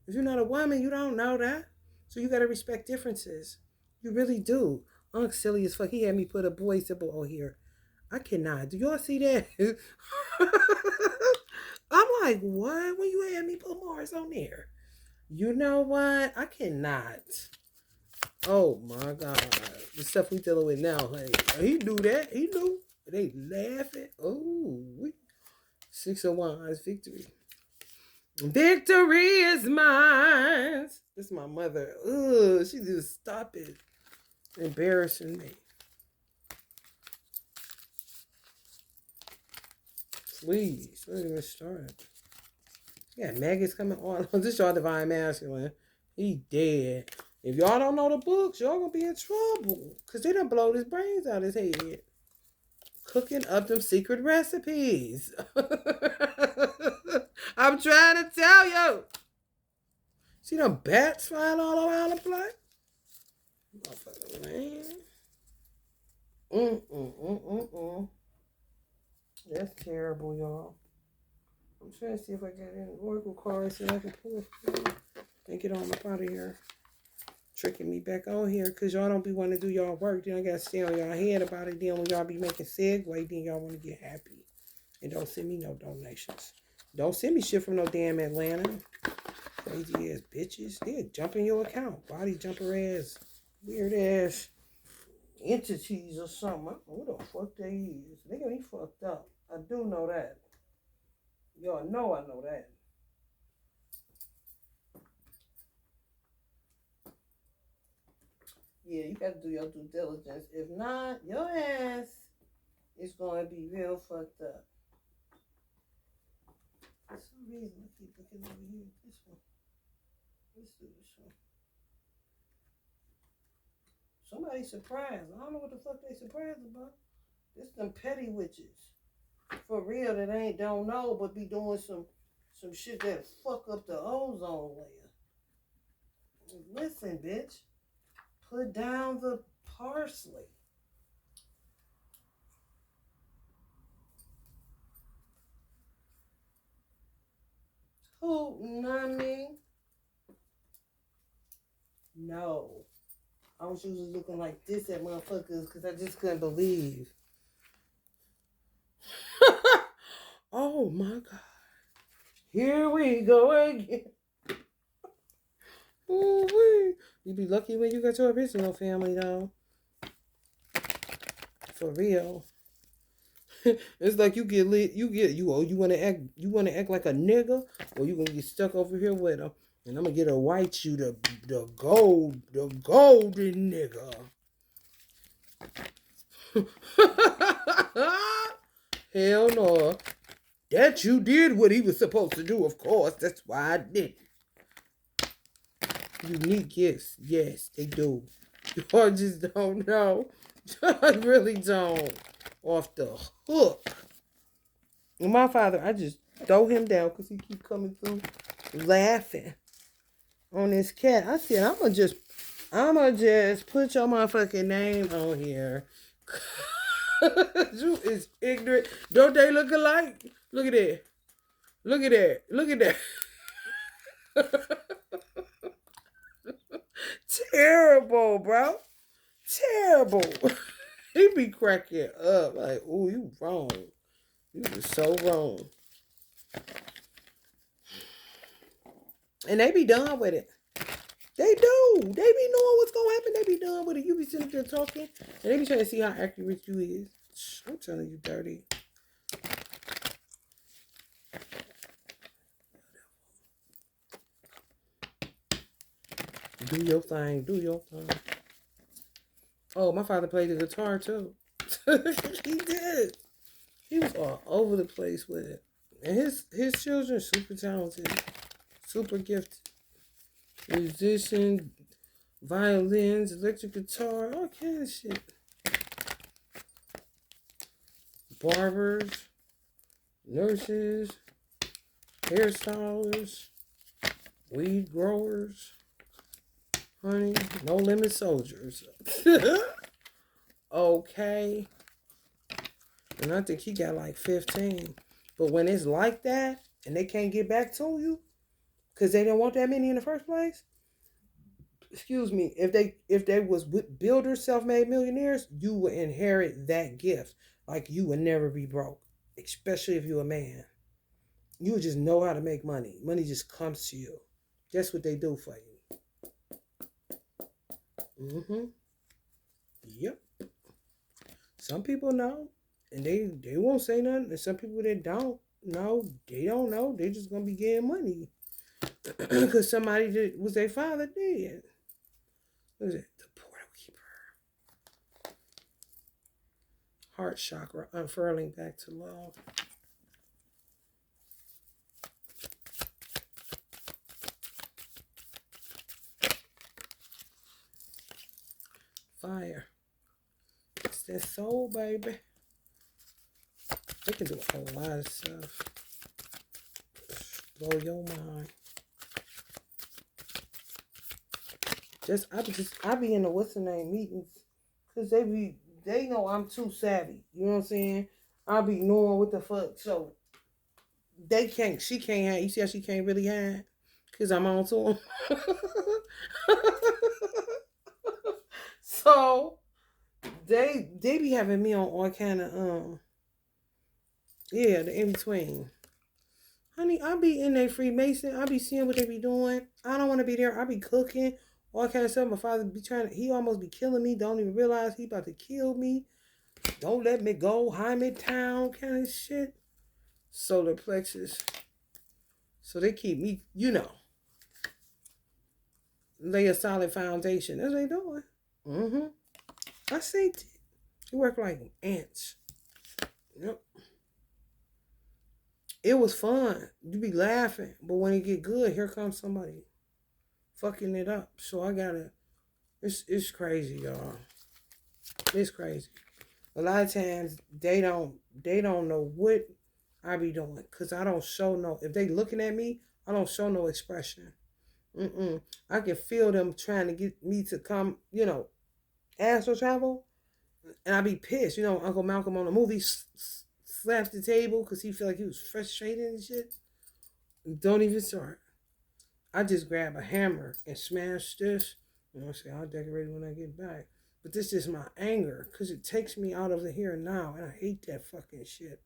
If you're not a woman, you don't know that. So you gotta respect differences. You really do. Unc silly as fuck. He had me put a boy symbol on here. I cannot. Do y'all see that? I'm like, what? When you had me put Mars on there? You know what? I cannot. Oh my God. The stuff we dealing with now. Like, he knew that. He knew. They laughing. Oh, 6 of Wands, victory. Victory is mine. This is my mother. Ugh, she just stop it. Embarrassing me. Please, don't even start. Yeah, maggots coming on. This y'all divine masculine. He dead. If y'all don't know the books, y'all gonna be in trouble. Cause they done blowed his brains out his head. Cooking up them secret recipes. I'm trying to tell you. See them bats flying all around the place? Motherfucker, man. Mm. That's terrible, y'all. I'm trying to see if I got any Oracle cards that I can pull and get on up out of here. Tricking me back on here because y'all don't be wanting to do y'all work. Then I got to stay on y'all head about it. Then when y'all be making segue, then y'all want to get happy. And don't send me no donations. Don't send me shit from no damn Atlanta. Crazy ass bitches. They'll jump in your account. Body jumper ass. Weird ass entities or something. I don't know who the fuck they is. They gonna be fucked up. I do know that. Y'all know I know that. Yeah, you gotta do your due diligence. If not, your ass is gonna be real fucked up. For some reason, I keep looking over here. This one. Let's do this one. Somebody's surprised. I don't know what the fuck they surprised about. This them petty witches. For real, that ain't don't know, but be doing some shit that fuck up the ozone layer. Listen, bitch. Put down the parsley. Who? Not me. No. I was usually looking like this at motherfuckers because I just couldn't believe. Oh my God. Here we go again. Ooh-wee. You be lucky when you got your original family though. For real. It's like you get lit, you wanna act like a nigga, or you gonna get stuck over here with them. And I'm gonna get a white you the golden nigga. Hell no. That you did what he was supposed to do, of course. That's why I did it. Unique gifts. Yes, they do. I just don't know. I really don't. Off the hook. And my father, I just throw him down because he keep coming through laughing on this cat. I said, I'm gonna just put your motherfucking name on here. You is ignorant. Don't they look alike? Look at that. Look at that. Look at that. Terrible, bro. Terrible. He be cracking up. Like, ooh, you wrong. You was so wrong. And they be done with it. They do. They be knowing what's gonna happen. They be done with it. You be sitting there talking, and they be trying to see how accurate you is. I'm telling you, dirty. Do your thing. Do your thing. Oh, my father played the guitar too. He did. He was all over the place with it. And his children are super talented, super gifted. Musician, violins, electric guitar, all kind of shit. Barbers, nurses, hairstylists, weed growers, honey, no limit soldiers. Okay. And I think he got like 15. But when it's like that and they can't get back to you because they didn't want that many in the first place, excuse me, if they was builders, self-made millionaires, you would inherit that gift. Like you would never be broke, especially if you're a man. You would just know how to make money. Money just comes to you. That's what they do for you. Yep. Some people know, and they won't say nothing. And some people that don't know, they don't know. They just gonna be getting money because somebody that was their father did. What is it? The Portal Keeper. heart chakra, unfurling back to love. Fire. It's that soul, baby. They can do a whole lot of stuff. Blow your mind. I be in the what's the name meetings, cause they know I'm too savvy. You know what I'm saying? I be knowing what the fuck. So she can't have. You see how she can't really have, cause I'm on to them. So they be having me on all kind of yeah, the in between. Honey, I be in there Freemason. I be seeing what they be doing. I don't want to be there. I be cooking, all kind of stuff. My father be he almost be killing me. Don't even realize he about to kill me. Don't let me go. Hyman Town kind of shit. Solar plexus. So they keep me, lay a solid foundation. That's what they doing. Mm-hmm. I see it. You work like ants. Yep. It was fun. You be laughing. But when it get good, here comes somebody fucking it up. So I gotta, it's crazy, y'all. It's crazy. A lot of times they don't know what I be doing. Cause I don't show no, if they looking at me, I don't show no expression. I can feel them trying to get me to come, astral travel. And I be pissed. Uncle Malcolm on the movie slaps the table because he felt like he was frustrated and shit. Don't even start. I just grab a hammer and smash this. Say I'll decorate it when I get back. But this is my anger because it takes me out of the here and now. And I hate that fucking shit.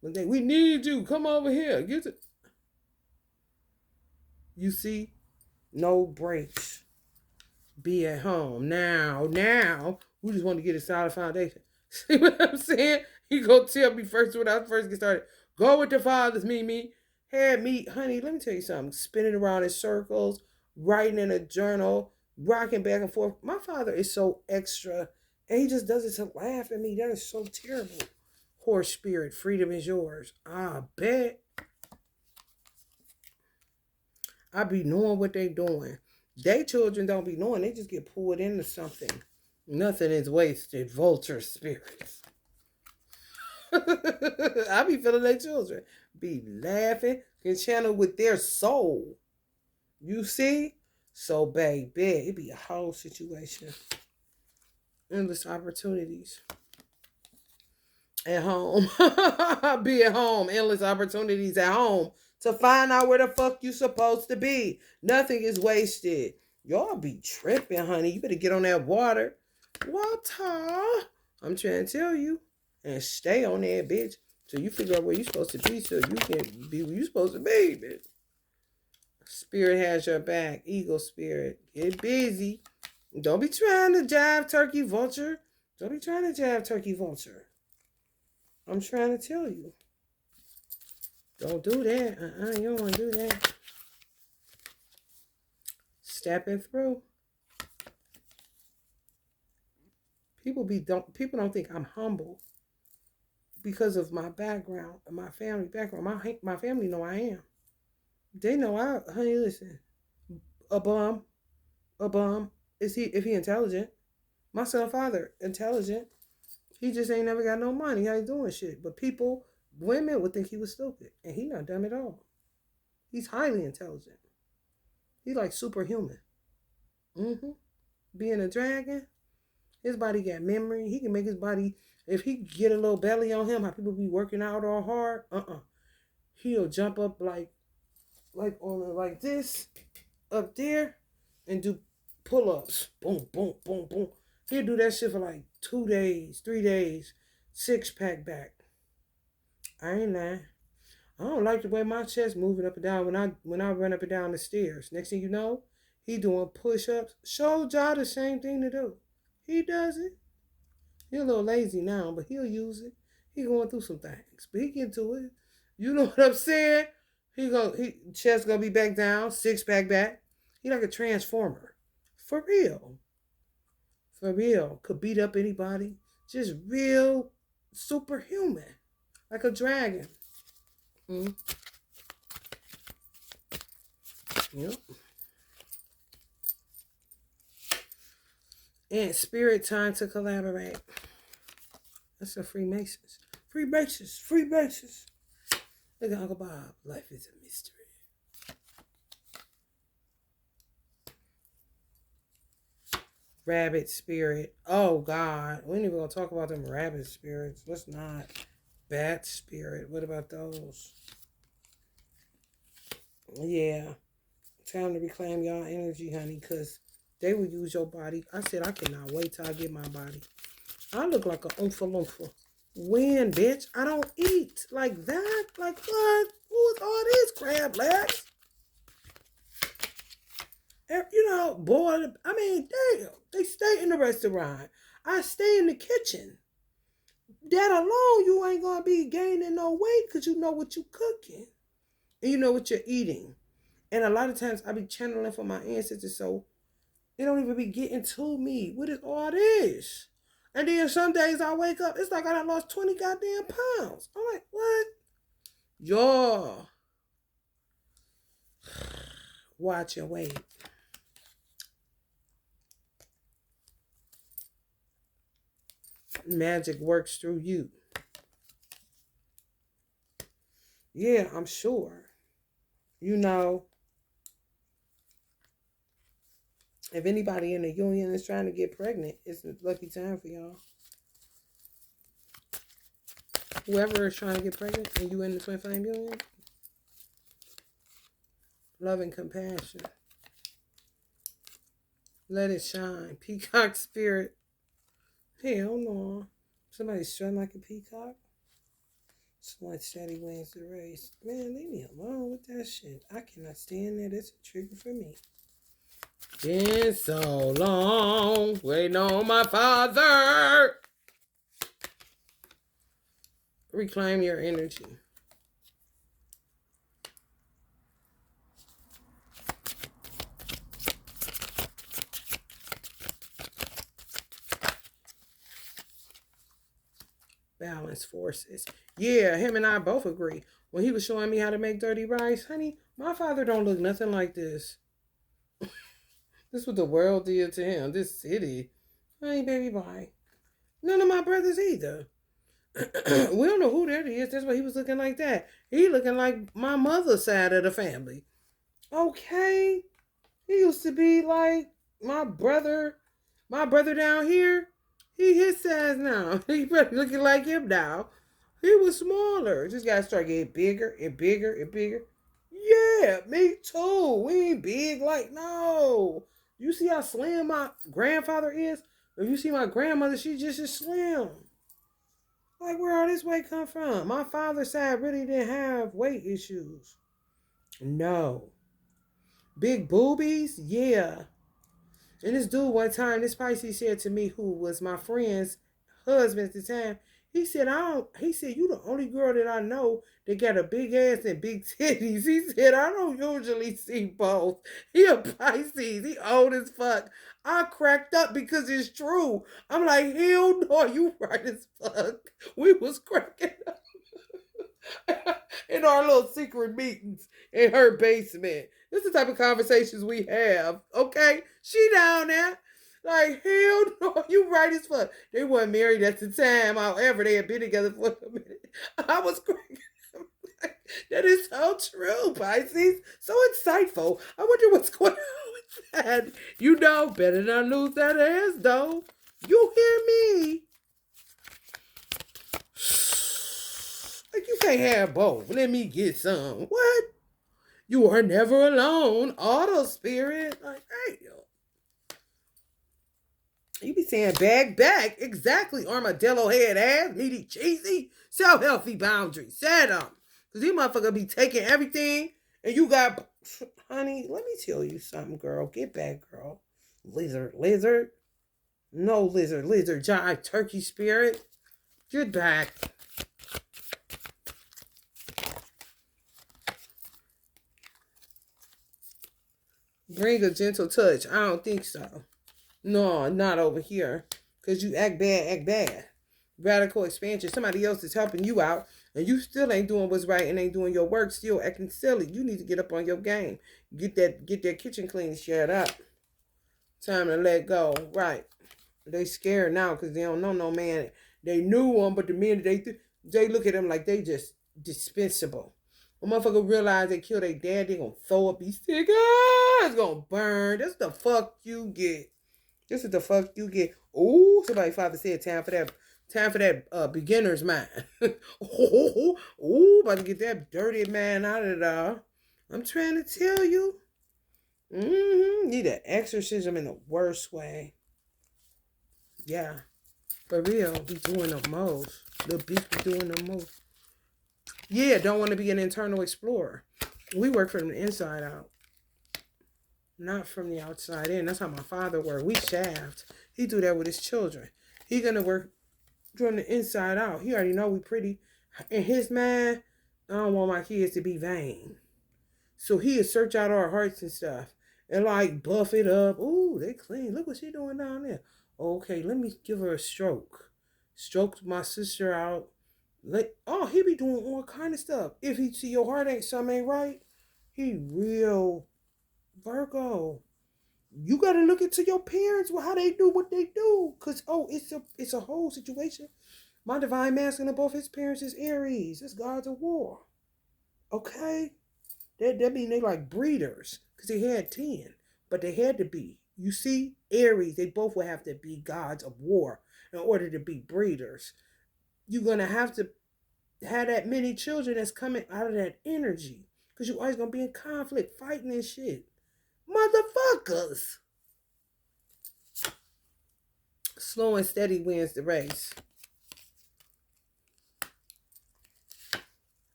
When we need you. Come over here. Get it. You see? No breaks. Be at home. Now. We just want to get a solid foundation. See what I'm saying? You go tell me first when I first get started. Go with the fathers, me. Had me, honey, let me tell you something. Spinning around in circles, writing in a journal, rocking back and forth. My father is so extra, and he just does it to laugh at me. That is so terrible. Horse spirit, freedom is yours. I bet. I be knowing what they doing. They children don't be knowing. They just get pulled into something. Nothing is wasted. Vulture spirits. I be feeling their children. Be laughing. Can channel with their soul. You see? So, baby, it be a whole situation. Endless opportunities. At home. Be at home. Endless opportunities at home. To find out where the fuck you supposed to be. Nothing is wasted. Y'all be tripping, honey. You better get on that water. Water. I'm trying to tell you. And stay on there, bitch. Till you figure out where you're supposed to be so you can be where you're supposed to be, bitch. Spirit has your back. Eagle spirit. Get busy. Don't be trying to jive turkey vulture. Don't be trying to jive turkey vulture. I'm trying to tell you. Don't do that. You don't want to do that. Stepping through. People don't think I'm humble because of my background, my family background. My family know I am. They know honey, listen. A bum. If he intelligent. My son father, intelligent. He just ain't never got no money. He ain't doing shit. But women would think he was stupid. And he not dumb at all. He's highly intelligent. He's like superhuman. Being a dragon, his body got memory. He can make his body, if he get a little belly on him, how people be working out all hard, he'll jump up like this, up there, and do pull-ups. Boom, boom, boom, boom. He'll do that shit for like 2 days, 3 days, 6-pack back. I ain't lying. I don't like the way my chest moving up and down when I run up and down the stairs. Next thing you know, he doing push-ups. Show Ja the same thing to do. He does it. He's a little lazy now, but he'll use it. He going through some things, but he get to it. You know what I'm saying? Chest gonna be back down, 6-pack back. He like a transformer. For real. For real. Could beat up anybody. Just real superhuman, like a dragon. Mm. Yep. And spirit time to collaborate. That's the Freemasons. Freemasons. Freemasons. Look at Uncle Bob. Life is a mystery. Rabbit spirit. Oh God. We ain't even gonna talk about them rabbit spirits. Let's not. Bat spirit. What about those? Yeah. Time to reclaim y'all energy, honey, because they will use your body. I said I cannot wait till I get my body. I look like a oompa loompa. When, bitch? I don't eat like that. Like what? Who is all this crab legs? You know, boy, I mean, damn. They stay in the restaurant. I stay in the kitchen. That alone, you ain't gonna be gaining no weight because you know what you cooking. And you know what you're eating. And a lot of times I be channeling for my ancestors, so it don't even be getting to me. What is all this? And then some days I wake up, it's like I done lost 20 goddamn pounds. I'm like, what? Y'all, watch and wait. Magic works through you. Yeah, I'm sure. You know, if anybody in the union is trying to get pregnant, it's a lucky time for y'all. Whoever is trying to get pregnant and you in the twin flame union, love and compassion. Let it shine. Peacock spirit. Hell no. Somebody strutting like a peacock. Someone steady wins the race. Man, leave me alone with that shit. I cannot stand that. It's a trigger for me. Been so long waiting on my father. Reclaim your energy. Balance forces. Yeah, him and I both agree. When he was showing me how to make dirty rice, honey, my father don't look nothing like this. This is what the world did to him. This city. Hey, baby boy. None of my brothers either. We don't know who that is. That's why he was looking like that. He looking like my mother's side of the family. Okay. He used to be like my brother. My brother down here. He his size now. He probably looking like him now. He was smaller. Just gotta start getting bigger and bigger and bigger. Yeah, me too. We ain't big like no. You see how slim my grandfather is? If you see my grandmother, she just as slim. Like where all this weight come from? My father's side really didn't have weight issues. No. Big boobies? Yeah. And this dude one time, this Pisces said to me, who was my friend's husband at the time, he said, you the only girl that I know that got a big ass and big titties. He said, I don't usually see both. He a Pisces. He old as fuck. I cracked up because it's true. I'm like, hell no, you right as fuck. We was cracking up in our little secret meetings in her basement. This is the type of conversations we have. Okay? She down there. Like, hell no, you right as fuck. They weren't married at the time. However, they had been together for a minute. I was cracking up. That is so true, Pisces. So insightful. I wonder what's going on with that. You know, better not lose that ass, though. You hear me? Like, you can't have both. Let me get some. What? You are never alone. Auto spirit. Like, hey, yo. You be saying back. Exactly. Armadillo head ass. Meaty cheesy. Self-healthy boundaries. Set them. Because these motherfuckers be taking everything. And you got... Honey, let me tell you something, girl. Get back, girl. Lizard. No lizard. Giant turkey spirit. Get back. Bring a gentle touch. I don't think so. No, not over here. Because you act bad. radical expansion. Somebody else is helping you out, and you still ain't doing what's right and ain't doing your work, still acting silly. You need to get up on your game. Get that kitchen clean, shut up. Time to let go. Right. They scared now because they don't know no man. They knew him, but the men they look at them like they just dispensable. When motherfucker realize they killed their dad, they gonna throw up these cigarettes. It's gonna burn. That's the fuck you get. This is the fuck you get. Ooh, somebody father said time for that. Time for that beginner's mind. Ooh, about to get that dirty man out of there. I'm trying to tell you. Need an exorcism in the worst way. Yeah. For real, be doing the most. The beast be doing the most. Yeah, don't want to be an internal explorer. We work from the inside out, not from the outside in. That's how my father worked. We shaft. He do that with his children. He gonna work from the inside out. He already know we pretty. In his mind, I don't want my kids to be vain. So he'll search out our hearts and stuff and like buff it up. Ooh, they clean. Look what she doing down there. Okay, let me give her a stroke. Stroked my sister out. He be doing all kind of stuff. If he see your heart something ain't right, he real Virgo. You gotta look into your parents, how they do what they do, cause it's a whole situation. My divine masculine of both his parents is Aries. It's gods of war. Okay, that mean they like breeders, cause they had 10, but they had to be. You see, Aries, they both would have to be gods of war in order to be breeders. You're gonna have to have that many children that's coming out of that energy, because you're always gonna be in conflict, fighting and shit. Motherfuckers. Slow and steady wins the race.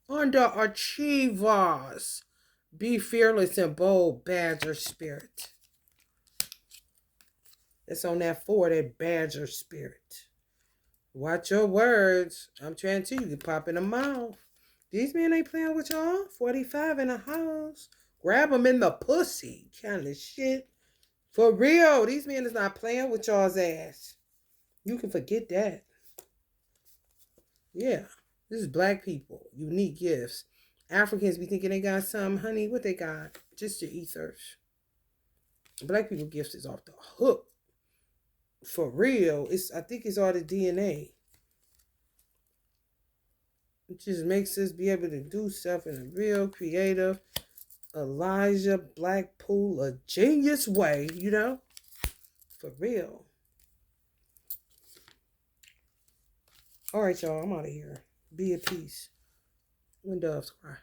Underachievers. Be fearless and bold, badger spirit. It's on that 4, that badger spirit. Watch your words. I'm trying to, you pop in the mouth. These men ain't playing with y'all. 45 in the house. Grab them in the pussy. Kind of shit. For real. These men is not playing with y'all's ass. You can forget that. Yeah. This is black people. Unique gifts. Africans be thinking they got some, honey. What they got? Just your ethers. Black people gifts is off the hook. For real. I think it's all the DNA. It just makes us be able to do stuff in a real creative, Elijah Blackpool, a genius way, you know? For real. All right, y'all. I'm out of here. Be at peace. When doves cry.